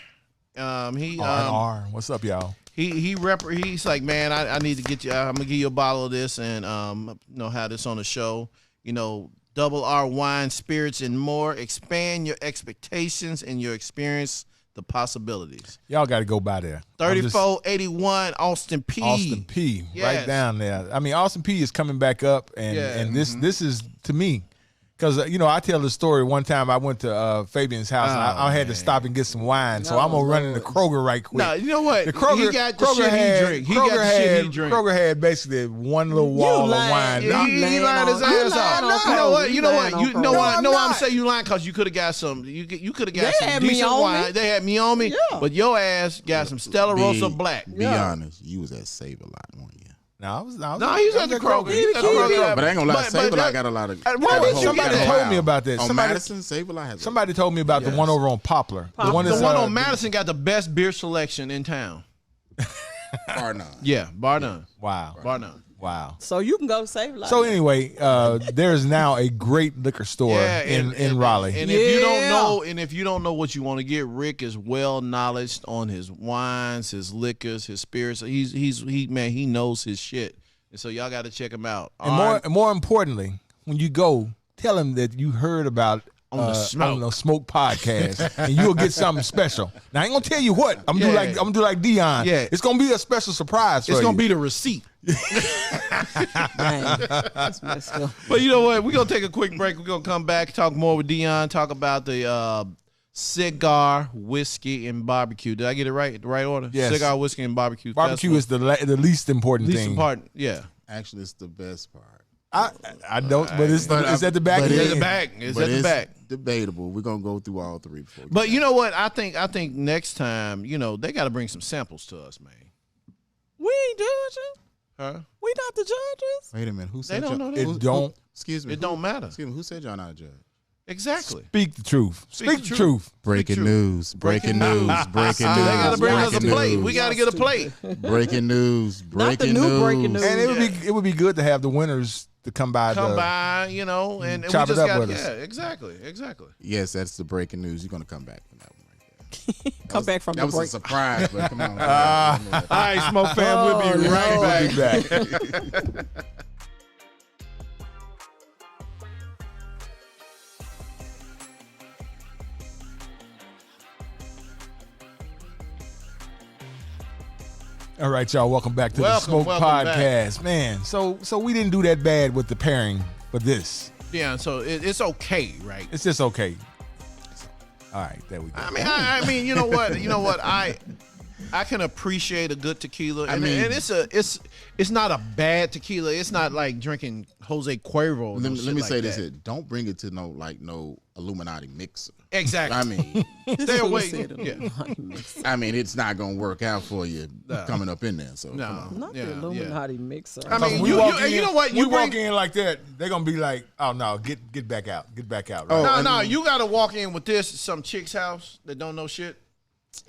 S1: R&R. What's up, y'all?
S2: He's like, man, I need to get you. I'm gonna give you a bottle of this and have this on the show. You know, double R wine, spirits, and more. Expand your expectations and your experience the possibilities.
S1: Y'all got to go by there.
S2: 3481 Austin P.
S1: Austin P.
S2: Yes.
S1: Right down there. I mean, Austin P. is coming back up, and this is to me. Because, I tell the story one time I went to Fabian's house and I had to stop and get some wine. So I'm going to run into Kroger right quick.
S2: No, you know what?
S1: The Kroger,
S2: he got the shit he drink. He got the shit he drink.
S1: Kroger had basically one little wall of wine.
S2: He lined his ass off. You know what? I'm saying you lying because you could have got some. You could have got some decent wine. They had me on me, but your ass got some Stella Rosa Black.
S4: Be honest, you was at Save a Lot, weren't you?
S1: No, he was
S2: at the Kroger.
S4: But I ain't gonna lie, Save a Lot got a lot of.
S1: Somebody told me about that.
S4: On Madison, Save a Lot has.
S1: Somebody told me about the one over on Poplar.
S2: The one on Madison got the best beer selection in town.
S4: Bar none.
S2: Yeah, bar none.
S1: Wow.
S2: Bar none.
S1: Wow.
S3: So you can go save a lot.
S1: So anyway, there is now a great liquor store in Raleigh.
S2: And if you don't know what you want to get, Rick is well knowledged on his wines, his liquors, his spirits. He knows his shit. And so y'all got to check him out.
S1: And more importantly, when you go, tell him that you heard about
S2: on the
S1: Smoke podcast, and you'll get something special. Now I ain't gonna tell you what I'm gonna do like Deon.
S2: Yeah,
S1: it's gonna be a special surprise. For
S2: it's gonna
S1: you.
S2: be the receipt.
S3: Dang, that's messed up.
S2: But you know what? We're gonna take a quick break. We're gonna come back, talk more with Deon, talk about the Cigar, whiskey, and barbecue. Did I get it right? The right order?
S1: Yes.
S2: Cigar, whiskey, and barbecue.
S1: Barbecue
S2: Festival.
S1: is the least important
S2: least
S1: thing.
S2: important. Yeah.
S4: Actually, it's the best part.
S1: I don't, but it's at the back.
S4: But
S2: It's
S1: Of
S2: at
S1: the
S2: the back. It's at the back.
S4: Debatable. We're gonna go through all three before.
S2: But you know what? I think next time, they got to bring some samples to us, man.
S3: We ain't judging.
S2: Huh?
S3: We not the judges.
S4: Wait a minute. Who said
S2: don't know that.
S1: It don't.
S4: Excuse me.
S2: It don't matter.
S4: Excuse me. Who said y'all not a judge?
S2: Exactly.
S1: Speak the truth. Speak the truth.
S4: Breaking news. Breaking news. Breaking news.
S2: They got to bring us a
S4: breaking
S2: plate.
S4: news.
S2: We got to get a plate.
S4: Breaking news. Breaking
S3: new breaking news.
S1: And it would be good to have the winners to come by.
S2: And we
S1: chop
S2: just
S1: it up
S2: got
S1: with us.
S2: exactly.
S4: Yes, that's the breaking news. You're gonna come back from that one right there.
S3: Come back from
S4: That
S3: the
S4: was
S3: break.
S4: a surprise, but come on.
S2: All right, Smoke Fam, we'll be right back.
S1: We'll be back. All right, y'all. Welcome back to the Smoke Podcast, man. So we didn't do that bad with the pairing for this.
S2: Yeah, so it's okay, right?
S1: It's just okay. All right, there we go.
S2: I mean, you know what? I can appreciate a good tequila, and it's not a bad tequila. It's not like drinking Jose Cuervo.
S4: Let me say this here. Don't bring it to no Illuminati mixer.
S2: Exactly.
S4: I mean,
S2: stay away.
S3: Yeah.
S4: I mean, it's not gonna work out for you coming up in there. So
S2: No.
S4: come on.
S3: Not the Illuminati mixer.
S2: I mean,
S1: We
S2: you know what?
S1: We walk in like that, they're gonna be like, "Oh no, get back out, get back out." Right?
S2: No, you got to walk in with this some chick's house that don't know shit.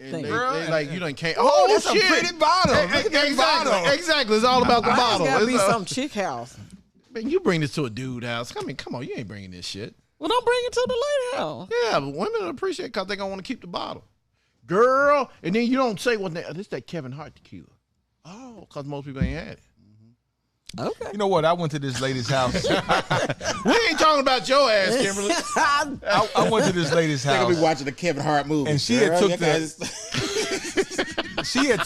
S2: And they like you done can't. Oh,
S1: that's
S2: shit.
S1: a pretty bottle. Look at that bottle.
S2: Exactly. It's all about the bottle.
S3: It's gotta be
S2: It's,
S3: some chick house.
S2: Man, you bring this to a dude house. I mean, come on, you ain't bringing this shit.
S3: Well, don't bring it to the lady house.
S2: Yeah, but women appreciate it because they're going to want to keep the bottle. Girl, and then you don't say, well, this is that Kevin Hart tequila. Oh, because most people ain't had it.
S3: Okay.
S1: You know what? I went to this lady's house.
S2: We ain't talking about your ass, Kimberly.
S1: I went to this lady's
S4: They're gonna be
S1: house,
S4: watching the Kevin Hart movie.
S1: and she had took she had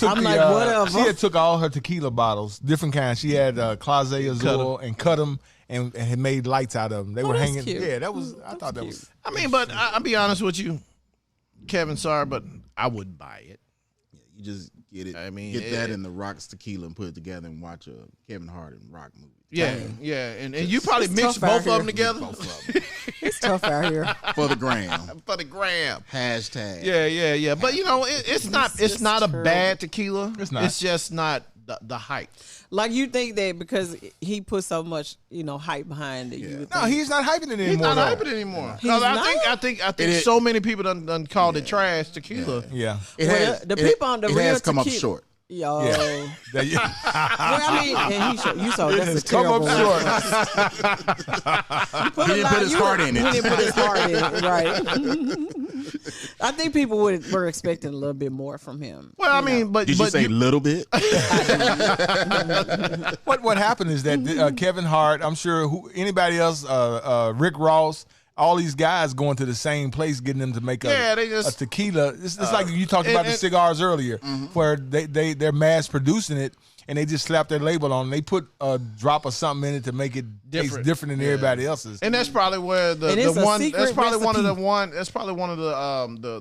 S1: took all her tequila bottles, different kinds. She had Clase Azul and cut them and had made lights out of them. They were
S3: that's
S1: hanging.
S3: cute.
S1: Yeah, that was. I thought that was.
S2: I mean, but I'll be honest with you, Kevin, sorry, but I wouldn't buy it.
S4: You just get it.
S2: I mean,
S4: get that in the Rocks tequila and put it together and watch a Kevin Hart and Rock movie.
S2: Yeah, and you probably
S3: it's
S2: mix
S3: tough
S2: both
S3: out
S2: of them
S3: here.
S2: together.
S4: Both of them.
S3: It's tough out here.
S4: For the gram.
S2: For the gram.
S4: Hashtag.
S2: Yeah. But it's not
S3: just
S2: a
S3: terrible.
S2: bad tequila.
S1: It's not.
S2: It's just not the hype.
S3: Like you think that because he put so much, hype behind it. You would
S1: No,
S3: think.
S1: he's not hyping it anymore.
S2: He's not
S1: though.
S2: hyping it anymore.
S3: He's
S2: No,
S3: not?
S2: I think so many people done called it trash tequila.
S1: Yeah.
S4: It
S3: Well,
S4: has,
S3: the
S4: it-
S3: people on the
S4: it
S3: real
S4: has come up
S3: tequila-
S4: short.
S3: Yo.
S1: Yeah.
S3: Well, I mean, and you saw that's a
S1: Come
S3: terrible
S1: up
S3: one.
S1: short.
S4: He didn't put his heart in it.
S3: He didn't put his heart in it, right? I think people were expecting a little bit more from him.
S2: Well, I mean, but
S4: Did you say little bit?
S1: What happened is that Kevin Hart, I'm sure anybody else, Rick Ross, all these guys going to the same place, getting them to make a tequila. It's like you talked about the cigars earlier, where they're mass producing it and they just slap their label on. They put a drop of something in it to make it taste different than everybody else's.
S2: and that's probably where the
S3: it's a
S2: one.
S3: secret
S2: That's probably
S3: recipe.
S2: That's probably one of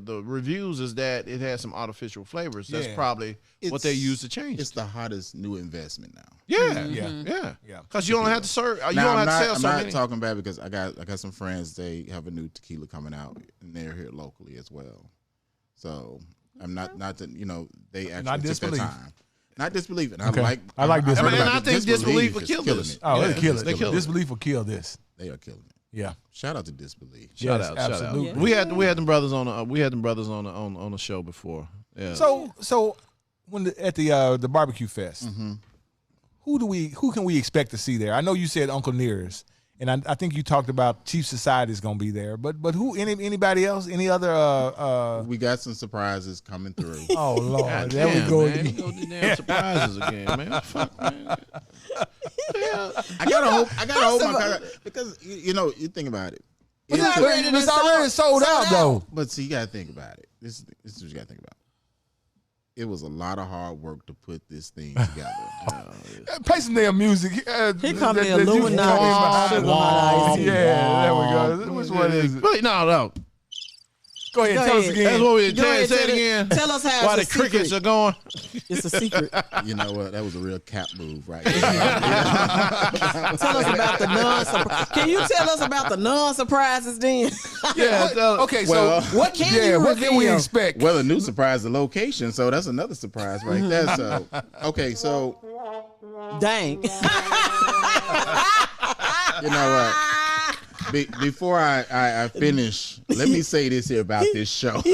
S2: the reviews is that it has some artificial flavors. That's
S1: Yeah.
S2: probably what they use to change.
S4: It's the hottest new investment now.
S2: Yeah.
S1: Yeah.
S2: Because you only have to serve. You
S4: Now,
S2: don't
S4: I'm
S2: have to sell
S4: not,
S2: so
S4: I'm not
S2: many.
S4: talking bad because I got some friends. They have a new tequila coming out, and they're here locally as well. So I'm not that they actually took their
S1: disbelief.
S4: time. Not disbelief. And
S1: Okay.
S4: I
S1: I like this.
S2: I mean,
S1: What
S2: and
S1: about
S2: I think disbelief would kill this.
S1: Oh,
S2: Yeah,
S1: they kill it.
S2: they kill it.
S1: Disbelief will kill this.
S4: They are killing it.
S1: Yeah.
S4: Shout out to disbelief.
S2: Shout
S1: Yes,
S2: out,
S1: absolutely.
S2: shout out. We had them brothers on on the show before. Yeah.
S1: So when at the barbecue fest, who can we expect to see there? I know you said Uncle Nearest, and I think you talked about Chief Society is going to be there, but who? Anybody else? Any other?
S4: We got some surprises coming through.
S1: Oh Lord,
S2: God
S1: there
S2: damn,
S1: we go.
S2: Man. You go to damn surprises again, man. Fuck, man.
S4: I gotta hope because you think about it.
S1: It's already sold out though.
S4: But see, you gotta think about it. This is what you gotta think about. It was a lot of hard work to put this thing together.
S1: Play some damn music.
S3: Here come the Illuminati. Sugar Hot Ice.
S1: Yeah, there we go. Which one is it?
S2: Really, no.
S1: Go ahead, tell us again.
S2: That's what we
S3: Go
S2: say
S3: ahead,
S2: it again.
S3: Tell us how
S2: Why the
S3: it's a
S2: crickets
S3: secret.
S2: are going.
S3: It's a secret.
S4: You know what? That was a real cap move, right? there.
S3: Tell us about the non-surprise. Can you tell us about the non-surprises then?
S2: Yeah.
S1: Okay,
S4: Well,
S1: so
S3: What can you
S1: what can we
S3: reveal?
S1: expect?
S4: Well, a new surprise, the location. So that's another surprise right there. So, okay, so
S3: Dang.
S4: you know what? Before I finish, let me say this here about this show.
S3: He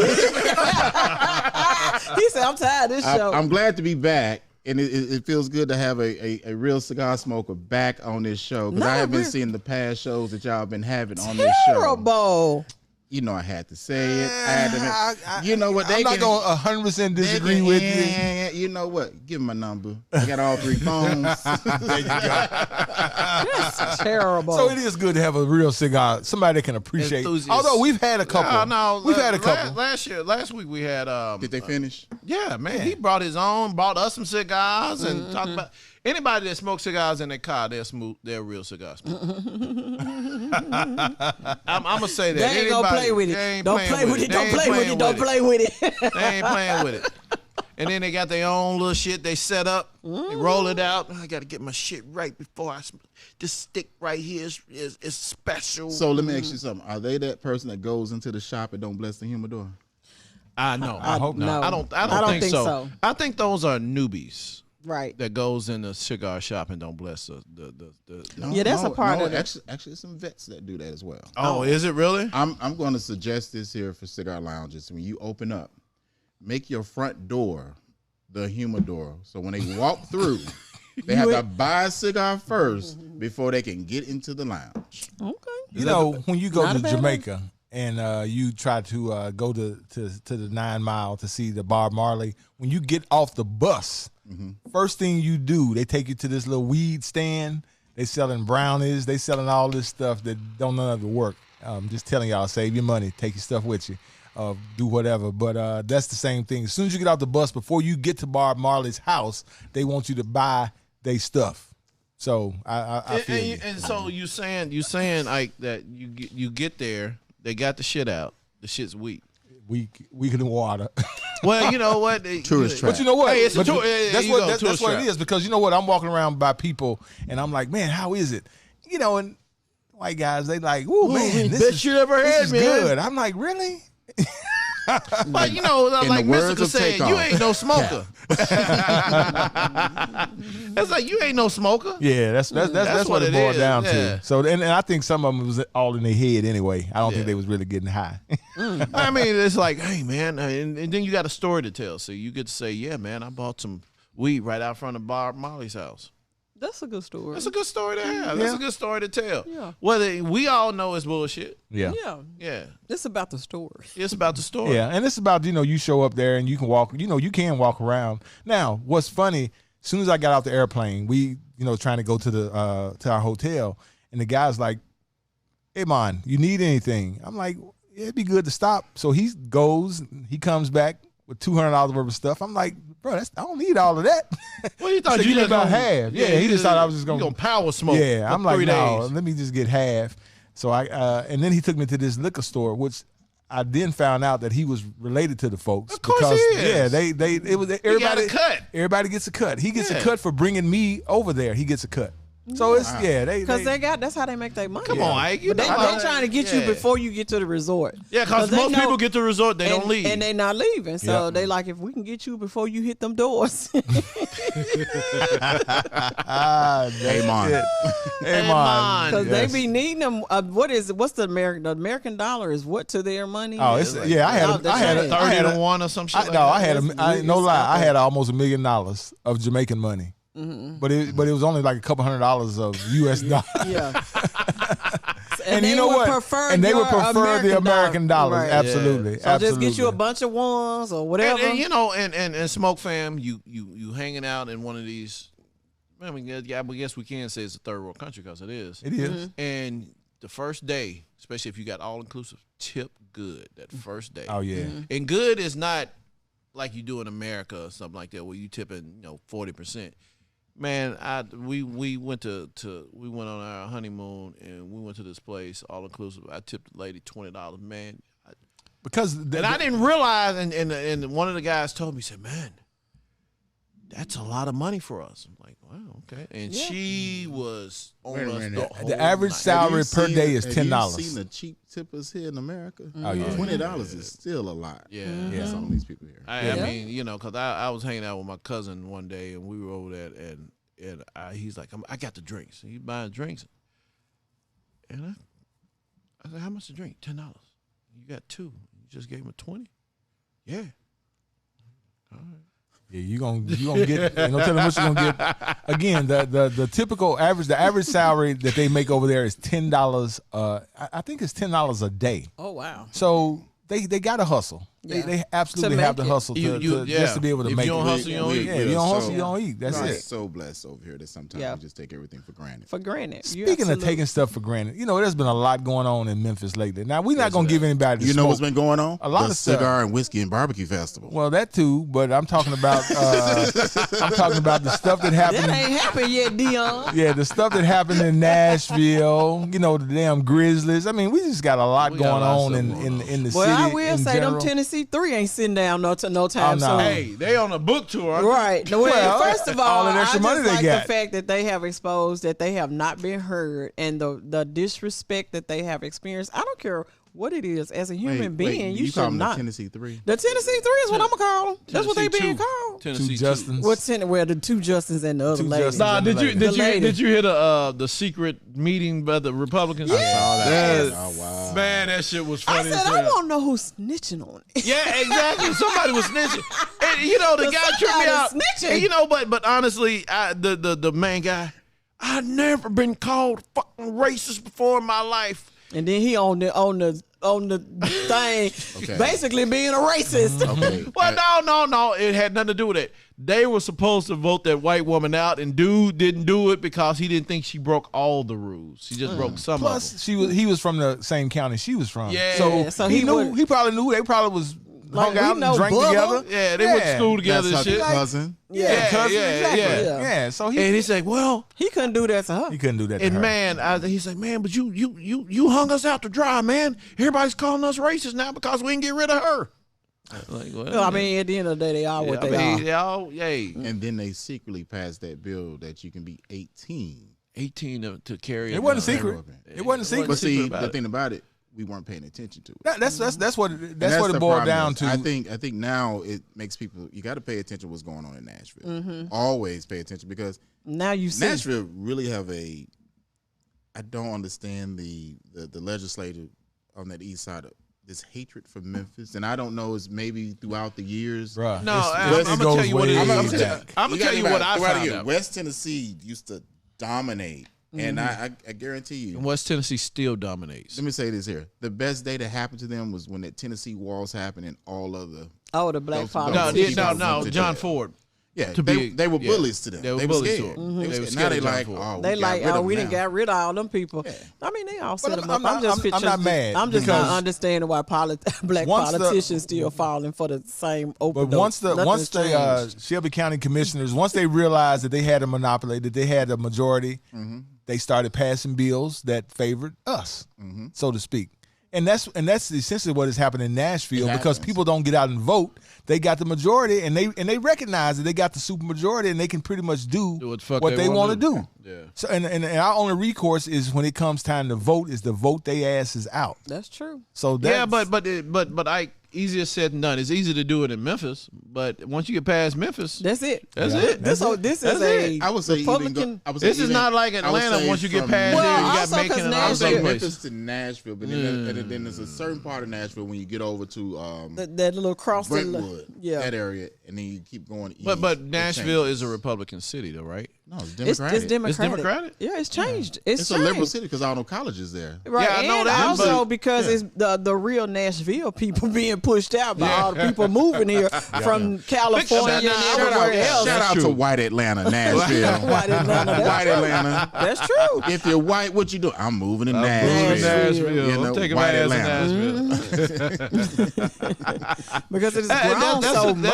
S3: said, I'm tired of this show.
S4: I'm glad to be back, and it feels good to have a real cigar smoker back on this show because
S3: No,
S4: I have been
S3: we're-
S4: seeing the past shows that y'all been having on this show.
S3: Terrible.
S4: You know I had to say it. I had to, you know what?
S1: I'm not going to 100% disagree with you.
S4: You know what? Give me my number. I got all 3 phones.
S1: There you go.
S3: That's terrible.
S1: So it is good to have a real cigar, somebody that can appreciate.
S2: Enthusiast.
S1: Although we've had a couple.
S2: No,
S1: we've had a couple.
S2: Last week we had.
S4: Did they finish?
S2: Yeah, man. He brought his own, brought us some cigars, and talked about anybody that smokes cigars in their car. They're smooth. They're real cigar smokers. I'm gonna say that.
S3: They ain't gonna play with it. Don't play with it. Don't play with it. Don't play with it.
S2: They ain't playing with it. And then they got their own little shit they set up. They roll it out. I got to get my shit right before I. This stick right here is special.
S4: So let me ask you something. Are they that person that goes into the shop and don't bless the humidor?
S2: I know.
S1: I hope not.
S2: I don't think so.
S3: so.
S2: I think those are newbies
S3: Right.
S2: that goes in the cigar shop and don't bless the
S4: No,
S3: Yeah, that's a part of it.
S4: Actually, some vets that do that as well.
S2: Oh, is it really?
S4: I'm going to suggest this here for cigar lounges. When you open up, make your front door the humidor. So when they walk through, they have to buy a cigar first before they can get into the lounge.
S3: Okay.
S1: You know, when you go
S3: Not
S1: to
S3: a bad
S1: Jamaica and you try to go to the 9 Mile to see the Bob Marley, when you get off the bus, first thing you do, they take you to this little weed stand. They selling brownies. They selling all this stuff that don't none of it work. Just telling y'all, save your money, take your stuff with you, do whatever. But that's the same thing. As soon as you get out the bus, before you get to Bob Marley's house, they want you to buy their stuff. So I feel you.
S2: And so you saying like that you get there, they got the shit out. The shit's weak.
S1: We in the water.
S2: Well, you know what?
S4: Tourist trap.
S1: But you know what?
S2: Hey, it's a
S1: But
S2: tour-
S1: that's
S2: you
S1: what
S2: go,
S1: that's
S2: tourist
S1: what
S2: trap.
S1: it is. Because you know what? I'm walking around by people, and I'm like, man, how is it? You know, and white guys, they like, ooh, man, this
S2: best
S1: is,
S2: shit ever
S1: this
S2: had,
S1: is
S2: man.
S1: good. I'm like, really?
S2: But you know,
S4: In
S2: like
S4: the words
S2: Mystical
S4: of
S2: said,
S4: Takeoff.
S2: you ain't no smoker. That's like you ain't no smoker.
S1: Yeah, that's what
S2: what
S1: it
S2: it
S1: boiled
S2: is,
S1: down
S2: yeah.
S1: to. So, and I think some of them was all in their head anyway. I don't think they was really getting high.
S2: I mean, it's like, hey man, and then you got a story to tell. So you get to say, yeah, man, I bought some weed right out front of Bob Marley's house.
S3: That's a good story.
S2: That's a good story to have. That's a good story to tell.
S3: Yeah.
S2: Whether we all know it's bullshit.
S1: Yeah.
S3: Yeah.
S2: Yeah.
S3: It's about the story.
S2: It's about the story.
S1: Yeah, and it's about, you show up there and you can walk, you can walk around. Now, what's funny, as soon as I got off the airplane, we, trying to go to the to our hotel, and the guy's like, hey, man, you need anything? I'm like, yeah, it'd be good to stop. So he goes, he comes back with $200 worth of stuff. I'm like, bro, I don't need all of that.
S2: Well, you thought
S1: So
S2: you
S1: give me
S2: just
S1: about
S2: gonna,
S1: half. Yeah, he just thought I was just
S2: gonna
S1: gonna
S2: power smoke.
S1: Yeah,
S2: for
S1: I'm like,
S2: 3
S1: no,
S2: days.
S1: let me just get half. So and then he took me to this liquor store, which I then found out that he was related to the folks.
S2: Of course
S1: because,
S2: he is.
S1: Yeah, it was everybody.
S2: got a cut.
S1: Everybody gets a cut. He gets a
S2: Yeah.
S1: cut for bringing me over there. He gets a cut. So it's
S3: Because that's how they make their money.
S2: Come on, Ike. You
S3: But
S2: know
S3: they trying to get you before you get to the resort.
S2: Yeah, because
S3: they
S2: most
S3: know-
S2: people get to the resort, they don't leave.
S3: And they not leaving. So
S1: Yep.
S3: they like, if we can get you before you hit them doors.
S4: Hey,
S1: Hey,
S4: man.
S1: Hey, man.
S3: Because
S1: Yes.
S3: they be needing them. What's the American dollar is what to their money?
S1: Oh, it's I had
S3: Oh, the
S1: I had
S3: change.
S2: 30 to 1 or some shit.
S1: I had
S3: That's
S1: I no
S3: really
S1: lie, I
S3: something.
S1: had almost $1 million of Jamaican money. But it was only like a couple $100 of US dollars.
S3: Yeah.
S1: And
S3: they
S1: you know
S3: would
S1: what?
S3: prefer
S1: And they would
S3: your
S1: prefer the American dollars.
S3: Right.
S1: Absolutely.
S3: So
S1: Absolutely.
S3: just get you a bunch of ones or whatever.
S2: And Smoke Fam, you hanging out in one of these. I mean, yeah, I guess we can say it's a third world country because it is.
S1: It is.
S2: And the first day, especially if you got all inclusive, tip good that first day.
S1: Oh yeah.
S2: And good is not like you do in America or something like that where you tipping 40%. Man, we went on our honeymoon and we went to this place all inclusive. I tipped the lady $20. Man,
S1: because
S2: and I didn't realize, and one of the guys told me, he said, man, that's a lot of money for us. I'm like, wow, okay. And she was on us the whole
S1: the average
S2: night.
S1: salary per day is $10.
S4: Have you seen the cheap tippers here in America?
S1: Oh yeah,
S4: $20 is still a lot.
S2: Yeah.
S4: Some of these people here.
S2: I mean, you know, because I was hanging out with my cousin one day, and we were over there, and he's like, I got the drinks. He's buying drinks. And I said, how much to drink? $10. You got 2. You just gave him a 20? Yeah. All right.
S1: Yeah, you gonna get. Ain't no telling what you gonna get. Again, the typical average, the average salary that they make over there is $10. I think it's $10 a day.
S3: Oh wow.
S1: So they got to hustle.
S3: Yeah.
S1: They absolutely
S3: To
S1: have to
S3: make it.
S1: hustle just to be able to
S2: If
S1: make
S2: you don't
S1: it.
S2: hustle, you don't eat.
S1: Yeah, if you don't hustle, you don't eat. That's
S4: We're
S1: it.
S4: so blessed over here that sometimes we just take everything for granted.
S3: For granted.
S1: Speaking of taking stuff for granted, you know, there's been a lot going on in Memphis lately. Now, we're not going to give anybody the
S4: You know
S1: smoke.
S4: what's been going on?
S1: A lot
S4: the
S1: of stuff.
S4: Cigar and Whiskey and Barbecue Festival.
S1: Well, that too, but I'm talking about the stuff that happened.
S3: That ain't happened yet, Deon.
S1: Yeah, the stuff that happened in Nashville, you know, the damn Grizzlies. I mean, we just got a lot going on in the
S3: Well,
S1: city.
S3: I will
S1: in
S3: say
S1: general.
S3: them Tennessee 3 ain't sitting down no time
S1: no.
S3: soon.
S2: Hey, they on a book tour. aren't they?
S3: Right. No,
S1: Well,
S3: first of
S1: all
S3: all,
S1: that extra
S3: I
S1: money
S3: just
S1: they
S3: like
S1: got.
S3: the fact that they have exposed that they have not been heard and the disrespect that they have experienced. I don't care what it is. As a human being, you
S4: call
S3: should
S4: them
S3: not.
S4: the Tennessee 3?
S3: The Tennessee 3 is what I'm gonna call them. That's what they
S2: Tennessee
S3: being
S2: two.
S3: called.
S2: Tennessee
S1: Two Justins.
S3: What's in where the 2 Justins and the other
S1: 2
S3: lady?
S1: Justins.
S2: Nah,
S1: The lady.
S2: did you hear the secret meeting by the Republicans?
S1: I saw that.
S4: Oh, wow.
S2: Man, that shit was
S3: I
S2: funny.
S3: said
S2: as
S3: I
S2: hell.
S3: want to know who's snitching on it.
S2: Yeah, exactly. Somebody was snitching, and you know the
S3: But
S2: guy tripped me
S3: somebody
S2: out.
S3: snitching.
S2: And, you know, but honestly, the main guy, I've never been called fucking racist before in my life.
S3: And then he on the thing, basically being a racist.
S4: Okay.
S2: Well, no, it had nothing to do with it. They were supposed to vote that white woman out, and dude didn't do it because he didn't think she broke all the rules. He just broke some of them.
S1: Plus, he was from the same county she was from.
S2: Yeah.
S3: So
S1: he
S3: he
S1: knew.
S3: would-
S1: He probably knew. They probably was
S3: Like,
S1: hung
S3: we
S1: out and
S3: know
S1: drank
S3: Bubba.
S1: together.
S2: Yeah, they went to school together
S4: That's
S2: and
S4: her
S2: shit.
S4: cousin.
S1: Yeah, cousin,
S2: yeah,
S1: exactly.
S2: yeah.
S1: Yeah, so
S2: And he's like, well,
S3: He couldn't do that to her.
S1: he couldn't do that. To
S2: and
S1: her.
S2: man, he's like, man, but you hung us out to dry, man. Everybody's calling us racist now because we didn't get rid of her. Like, well,
S3: I mean, at the end of the day, they are what they are.
S2: they all, yay.
S4: And then they secretly passed that bill that you can be 18.
S2: 18 to carry.
S1: It
S2: a
S1: wasn't
S2: gun.
S1: secret. It wasn't secret.
S4: But see,
S2: about
S4: the
S2: it.
S4: thing about it, we weren't paying attention to it.
S1: That's what
S4: And
S1: what
S4: the
S1: it boiled
S4: problem
S1: down
S4: is.
S1: to.
S4: I think now it makes people, you got to pay attention to what's going on in Nashville. Always pay attention because
S3: Now you see.
S4: Nashville really have I don't understand the legislative on that east side of this hatred for Memphis, and I don't know, it's maybe throughout the years.
S1: Bruh,
S2: No,
S1: it's-
S2: I'm
S1: it
S2: gonna tell
S1: goes
S2: you what it
S1: way
S2: is. I'm
S1: back.
S2: gonna tell you what I found out.
S4: West Tennessee used to dominate, and I guarantee you.
S2: And West Tennessee still dominates.
S4: Let me say this here: the best day that happened to them was when that Tennessee Walls happened, and all of the
S3: the black
S4: Those-
S3: father.
S4: those-
S2: No,
S4: to
S2: John
S4: jail.
S2: Ford.
S4: Yeah,
S2: To
S4: they,
S2: be-
S4: they were
S2: yeah.
S4: bullies to them.
S2: They were
S4: They
S2: bullies
S4: scared.
S2: to them. They were
S4: Now
S2: scared
S4: they
S2: of John
S4: like,
S2: Ford.
S4: oh,
S3: They
S4: we
S3: like,
S4: got rid of
S3: we
S4: them
S3: done
S4: now.
S3: got rid of all them people.
S4: Yeah.
S3: I mean, they all
S1: But
S3: set them
S1: I'm
S3: up.
S1: not- I'm not mad
S3: I'm just
S1: because-
S3: not understanding why black
S1: Once the-
S3: politicians still falling for the same open.
S1: But once the Shelby County commissioners, once they realized that they had a monopoly, that they had a majority, they started passing bills that favored us, so to speak. And that's essentially what has happened in Nashville because people don't get out and vote. They got the majority, and they recognize that they got the super majority, and they can pretty much do
S2: what the fuck
S1: what
S2: they
S1: they want
S2: wanna
S1: to
S2: do.
S1: do.
S2: Yeah.
S1: So and our only recourse is when it comes time to vote is to vote their asses out.
S3: That's true.
S1: So
S2: Yeah,
S1: that's,
S2: but I easier said than done. It's easy to do it in Memphis, but once you get past Memphis,
S3: That's it.
S2: that's
S1: Yeah.
S2: it.
S3: This
S2: That's
S3: is
S2: it.
S3: a
S4: I would say
S3: Republican.
S2: This is not like Atlanta. Once you get past
S3: Well,
S2: there, you got
S3: also
S2: Macon
S3: 'cause
S2: and all
S4: I would
S2: those
S4: say
S3: Nashville-
S2: places.
S4: Memphis to Nashville, but then there's a certain part of Nashville when you get over to
S3: that little cross.
S4: Brentwood,
S3: Yeah.
S4: that area, and then you keep going east.
S2: But
S4: it
S2: Nashville
S4: changes.
S2: is a Republican city, though, right?
S4: No, it's
S3: It's
S4: Democratic.
S3: Democratic.
S2: It's Democratic?
S3: Yeah, it's changed. It's
S4: It's a
S3: changed.
S4: liberal city because all no colleges there.
S3: Right,
S2: Yeah, I know
S3: and
S2: that,
S3: also
S2: but-
S3: because it's the real Nashville people being pushed out by all the people moving here from California and everywhere else.
S4: Shout out to white Atlanta, Nashville.
S3: White Atlanta, that's
S4: White
S3: true.
S4: Atlanta.
S3: That's true.
S4: If you're white, what you do? I'm moving to
S2: Moving to
S4: Nashville.
S2: Nashville.
S4: You know,
S2: I'm taking
S4: white
S2: my ass
S4: Atlanta.
S2: to Nashville.
S3: Because it has
S2: That-
S3: grown
S2: that's
S3: so
S2: a-
S3: much.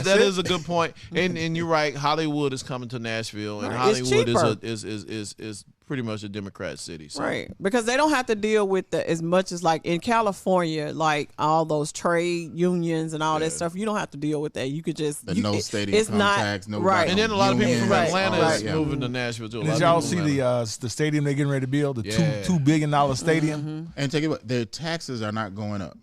S2: that is a good point. And you're right. Hollywood is coming to Nashville. know, and
S3: Right. It's
S2: Hollywood
S3: cheaper.
S2: is pretty much a Democrat city. So.
S3: Right, because they don't have to deal with as much as like in California, like all those trade unions and all that stuff. You don't have to deal with that. You could just
S4: no stadium
S3: it's not
S4: tax, no
S3: right.
S2: And then a lot of people from
S3: Right.
S2: Atlanta
S3: Right.
S2: is moving to Nashville too.
S1: Did y'all see the stadium they're getting ready to build? The $2 billion stadium.
S4: And take it what their taxes are not going up.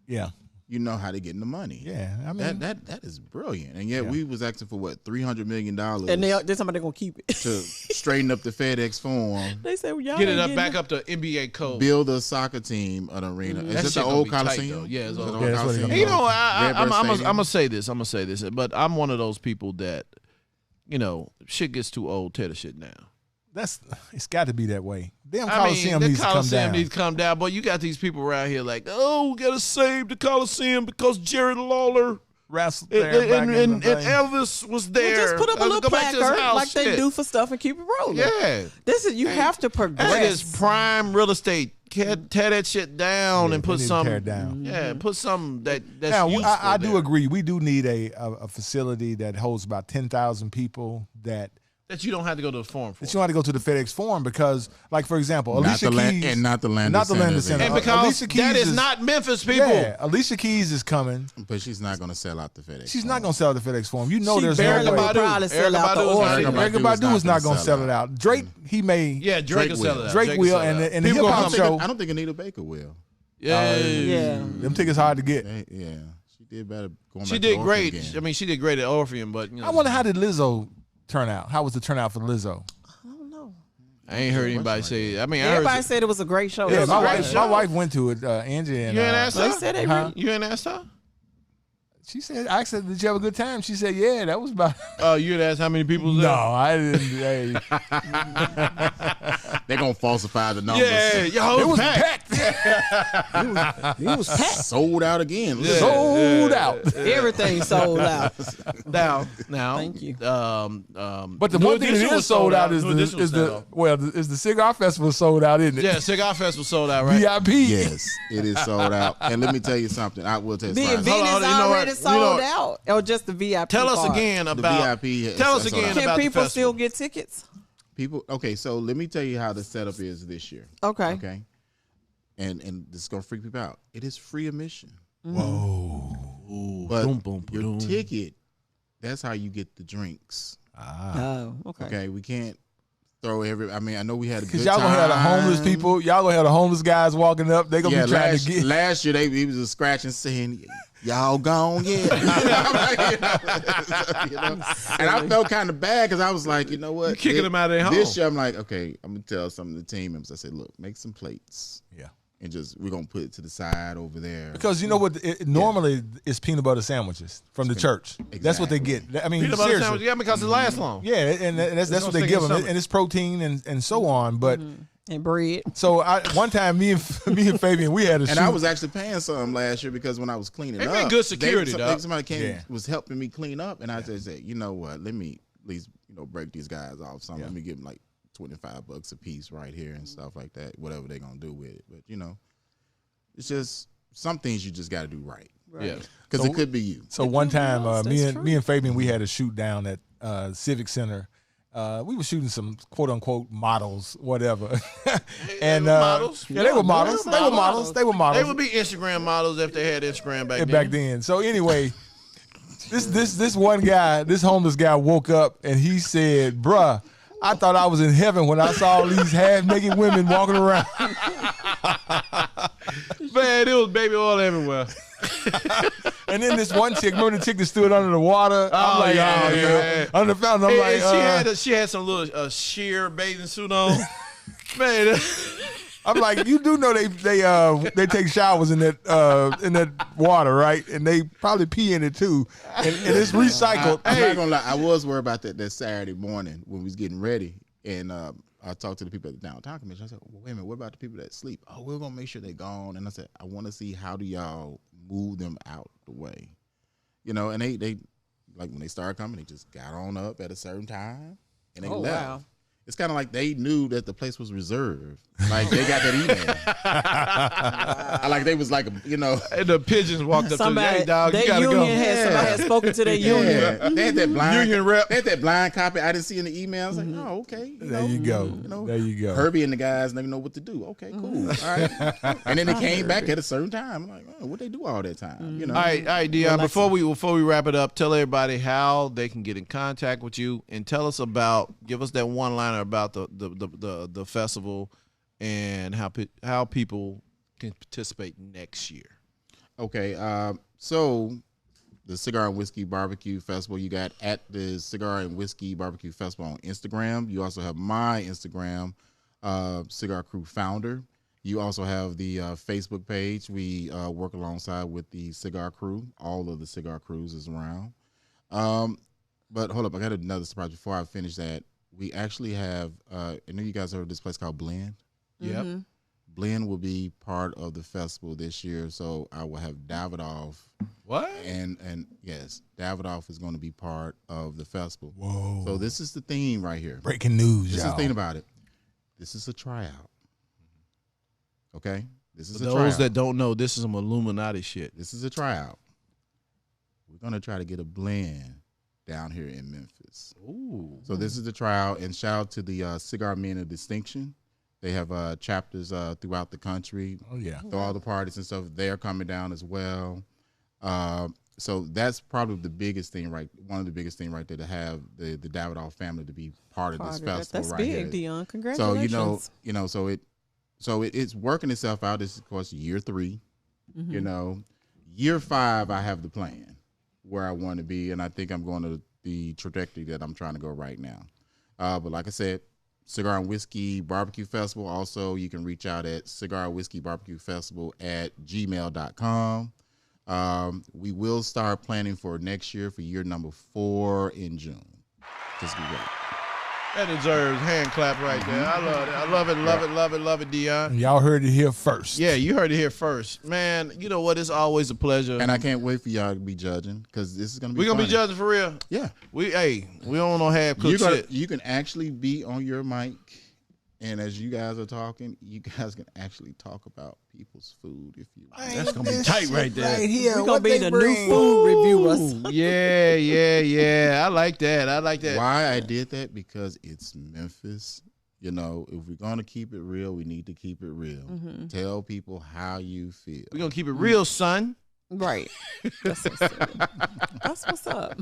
S1: Yeah.
S4: You know how they getting the money.
S1: Yeah. I mean,
S4: that is brilliant. And yet we was asking for what, $300 million
S3: And then somebody gonna keep it.
S4: to straighten up the FedEx form,
S3: They say, well, y'all
S2: Get it
S3: ain't
S2: up back
S3: getting
S2: up to NBA code.
S4: build a soccer team, an arena.
S2: That
S4: Is
S2: shit
S4: it the
S2: gonna
S4: old
S2: be tight,
S4: Coliseum?
S2: though. Yeah, it's
S4: Is it
S2: old.
S4: the
S1: Yeah, that's what it's
S4: Coliseum?
S1: gonna
S2: You know,
S4: Redbird
S2: I'm
S4: Stadium?
S2: gonna say this. I'm gonna say this, but I'm one of those people that, you know, shit gets too old, tear the shit down.
S1: It's got to be that way. Damn
S2: I
S1: Coliseum
S2: mean,
S1: needs
S2: the
S1: to come
S2: Coliseum
S1: down.
S2: needs to come down. But you got these people around here like, oh, we gotta save the Coliseum because Jerry Lawler
S1: Wrestled
S2: and,
S1: there back in
S2: and,
S1: the
S2: and
S1: day.
S2: Elvis was there.
S3: Well, just put up a little
S2: Go back to his
S3: placard
S2: house,
S3: like they
S2: shit.
S3: do for stuff and keep it rolling.
S2: Yeah,
S3: This is you have to progress.
S2: that is prime real estate. Tear that shit down
S1: Yeah,
S2: and
S1: they
S2: put
S1: need to
S2: some.
S1: tear it down.
S2: Yeah, put something that's
S1: Now,
S2: useful
S1: I do
S2: there.
S1: agree. We do need a facility that holds about 10,000 people that
S2: that you don't have to go to the forum for.
S1: you want to go to the FedEx Forum because, like, for example,
S4: Not
S1: Alicia
S4: the land-
S1: Keys.
S4: and not the Landis
S1: Not the Landis
S4: Center.
S1: Center.
S2: And because
S1: Alicia Keys
S2: that is not Memphis, people.
S1: Yeah, Alicia Keys is coming.
S4: But she's not going to sell out the FedEx.
S1: She's not going to sell the FedEx Forum. You know
S3: She
S1: there's
S3: barely
S1: no
S3: will
S1: way.
S3: probably sell out the
S2: Badu is
S3: order.
S2: not-
S1: Erykah Badu is not going to sell it out. Drake, he may.
S2: Yeah, Drake will sell it out.
S1: Drake will,
S2: sell it
S1: and
S2: out.
S1: the
S2: People
S1: hip
S2: gonna
S1: hop
S2: come-
S1: show.
S4: I don't think Anita Baker will.
S2: Yeah,
S3: Yeah.
S1: Them tickets hard to get.
S4: Yeah, she did better. Going
S2: She
S4: back
S2: did
S4: to
S2: great.
S4: Orphan again.
S2: I mean, she did great at Orpheum, but you know,
S1: I wonder how did Lizzo turn out? How was the turnout for Lizzo?
S3: I don't know.
S2: I ain't heard anybody say it. I mean, I
S3: Everybody
S2: heard
S3: said it was a great show.
S1: Yeah,
S3: It was
S1: my
S3: a great
S1: wife.
S3: show.
S1: My wife went to it. Angie and
S2: you ain't asked
S3: They
S2: her.
S3: said they
S1: Huh?
S2: You ain't asked her.
S1: She said, "I said, did you have a good time?" She said, "Yeah, that was about."
S2: Oh, you had asked how many people was
S1: No,
S2: there?
S1: I didn't. Hey,
S4: They're gonna falsify the numbers.
S2: Yeah, yo,
S1: it was
S2: packed.
S1: packed.
S3: It was packed.
S4: Sold out again.
S2: Yeah.
S1: Sold out.
S3: Everything sold out.
S2: Now,
S3: Thank you.
S1: But the
S2: New
S1: one thing that
S2: Edition
S1: is
S2: was
S1: sold out is
S2: New Edition was sold out.
S1: the cigar festival sold out, isn't it?
S2: Yeah, Cigar Festival sold out, right?
S1: VIP.
S4: Yes, it is sold out. And let me tell you something. I will tell you
S3: The
S4: something.
S3: event
S2: Hold
S3: is
S2: on, you know what?
S3: already
S2: You know
S3: sold
S2: what?
S3: out, or just the VIP.
S2: Tell us
S3: part?
S2: again about.
S4: VIP.
S2: Tell us
S4: is sold
S2: again
S4: out.
S3: Can
S2: about the
S3: people
S2: festival.
S3: still get tickets?
S4: People. Okay, so let me tell you how the setup is this year.
S3: Okay.
S4: Okay. And this is gonna freak people out. It is free admission.
S1: Whoa.
S4: But
S2: Boom, boom,
S4: your
S2: boom.
S4: ticket, that's how you get the drinks.
S3: Oh, okay.
S4: Okay, we can't throw every. I mean, I know we had a
S1: Because
S4: good
S1: y'all gonna have the homeless
S4: time.
S1: people. Y'all gonna have the homeless guys walking up. They gonna
S4: Yeah,
S1: be trying
S4: last,
S1: to get.
S4: last year he was just scratching, saying, "Y'all gone yet?" You know? And I felt kind of bad because I was like, you know what,
S2: kicking them out of their home.
S4: This year, I'm like, okay, I'm gonna tell some of the team members. I said, look, make some plates.
S1: Yeah.
S4: And just we're gonna put it to the side over there.
S1: Because you know what? Normally it's peanut butter sandwiches from the church. That's what they get. I mean,
S2: Peanut butter
S1: seriously.
S2: sandwich, yeah, because it lasts long.
S1: Yeah, and that's what
S2: gonna
S1: they
S2: stick
S1: give
S2: in
S1: them,
S2: stomach.
S1: and it's protein and so on. But
S3: And bread.
S1: so one time, me and Fabian, we had a shoot.
S4: And I was actually paying some last year because when I was cleaning
S2: They
S4: up,
S2: been good security, dog.
S4: somebody came
S1: Yeah.
S4: was helping me clean up, and I just said, you know what, let me at least break these guys off. Something. Let me give them like $25 a piece right here and stuff like that. Whatever they're gonna do with it, but it's just some things you just got to do right.
S2: Yeah.
S4: Because it could be you.
S1: So one time,
S3: else,
S1: me
S3: that's
S1: and Fabian, we had a shoot down at Civic Center. We were shooting some quote unquote models, whatever. And
S2: were models.
S1: Yeah, they were models. They were models. They were models.
S2: They would be Instagram models if they had Instagram back then.
S1: back then. So anyway, this one guy, this homeless guy, woke up and he said, "Bruh, I thought I was in heaven when I saw all these half naked women walking around."
S2: Man, it was baby oil everywhere.
S1: And then this one chick, remember the chick that stood under the water? I'm like,
S2: yeah.
S1: under the fountain. I'm like,
S2: she had some little sheer bathing suit on. Man,
S1: I'm like, you do know they take showers in that water, right? And they probably pee in it too, and it's recycled.
S4: I'm not gonna lie. I was worried about that Saturday morning when we was getting ready, and I talked to the people at the downtown commission. I said, well, wait a minute, what about the people that sleep? Oh, we're gonna make sure they're gone. And I said, I want to see how do y'all move them out the way, And they like when they started coming, they just got on up at a certain time and they left.
S3: Wow.
S4: it's kind of like they knew that the place was reserved. Like they got that email. Like they was like, you know,
S2: And the pigeons walked up to the hey dog, you gotta go.
S3: Somebody had spoken to their union.
S4: They had that blind
S2: Union rep.
S4: They had that blind copy I didn't see in the email. I was like, oh, okay.
S1: There you go. There you go.
S4: Herbie and the guys never know what to do. Okay, cool. All right. And then they came back at a certain time. I'm like, oh, what they do all that time? You know.
S2: All right, Deon. Before we wrap it up, tell everybody how they can get in contact with you, and tell us give us that one liner about the festival and how people can participate next year.
S4: Okay, so the Cigar and Whiskey Barbecue Festival, you got at the Cigar and Whiskey Barbecue Festival on Instagram. You also have my Instagram, Cigar Crew Founder. You also have the Facebook page. We work alongside with the Cigar Crew. All of the Cigar Crews is around. But hold up, I got another surprise before I finish that. We actually have, I know you guys heard of this place called Blend.
S2: Yep.
S4: Blend will be part of the festival this year, so I will have Davidoff.
S2: What?
S4: And yes, Davidoff is going to be part of the festival.
S1: Whoa.
S4: So this is the theme right here.
S1: Breaking news,
S4: This is
S1: y'all.
S4: the thing about it. This is a tryout. Okay? This is
S2: For
S4: a
S2: those
S4: tryout.
S2: that don't know, this is some Illuminati shit.
S4: This is a tryout. We're going to try to get a blend down here in Memphis.
S2: Ooh.
S4: So this is the tryout, and shout out to the Cigar Men of Distinction. They have chapters throughout the country.
S1: Oh, yeah.
S4: So all the parties and stuff, they're coming down as well. So that's probably the biggest thing, one of the biggest thing right there, to have the Davidoff family to be part of this festival
S3: That's
S4: right
S3: big,
S4: here.
S3: Deon. Congratulations.
S4: So it's working itself out. This is, of course, year 3. You know, year 5, I have the plan where I want to be, and I think I'm going to the trajectory that I'm trying to go right now. But like I said, Cigar and Whiskey Barbecue Festival. Also, you can reach out at Cigar and Whiskey Barbecue Festival at gmail.com. We will start planning for next year for year number 4 in June. Just be ready.
S2: That deserves hand clap right there. I love it. I love it, love it, Deon.
S1: And y'all heard it here first.
S2: Yeah, you heard it here first. Man, you know what? It's always a pleasure.
S4: And I can't wait for y'all to be judging, because this is going to be
S2: We're going to be
S4: funny.
S2: judging for real.
S4: Yeah.
S2: We don't know half-cooked shit.
S4: You can actually be on your mic, and as you guys are talking, you guys can actually talk about people's food if you want.
S2: That's going to be tight right there.
S5: Right here.
S3: We're going to
S5: What
S3: be
S5: they
S3: the
S5: bring?
S3: new food reviewers.
S2: Yeah. I like that.
S4: Why I did that? Because it's Memphis. You know, if we're going to keep it real, we need to keep it real. Tell people how you feel.
S2: We're going to keep it real, son.
S3: Right. That's what's up.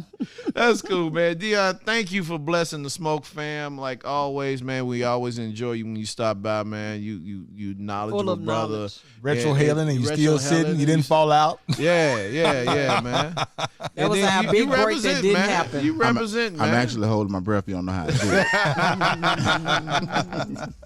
S2: That's cool, man. Deon, thank you for blessing the Smoke fam. Like always, man, we always enjoy you when you stop by, man. You knowledgeable
S3: Full of
S2: brother.
S3: knowledge.
S1: Retrohaling, and you still sitting.
S2: retrohaling,
S1: You didn't fall out.
S2: Yeah, man.
S3: That was our big break that didn't happen.
S2: You represent, man.
S4: I'm actually holding my breath. You don't know how to do it.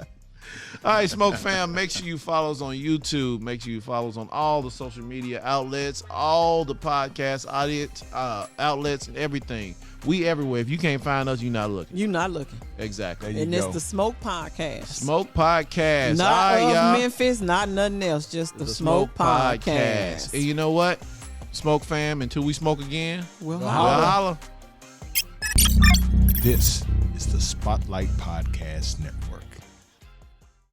S2: All right, Smoke fam, make sure you follow us on YouTube. Make sure you follow us on all the social media outlets, all the podcast audience outlets, and everything. We everywhere. If you can't find us, you're not looking.
S3: You're not looking.
S2: Exactly.
S1: There you
S3: And
S1: go.
S3: it's the Smoke Podcast.
S2: Smoke Podcast.
S3: Not
S2: all right,
S3: of
S2: y'all.
S3: Memphis, not nothing else. Just the Smoke Podcast.
S2: And you know what? Smoke fam, until we smoke again,
S3: We'll
S2: we'll
S3: holler.
S2: holler.
S1: This is the Spotlight Podcast Network.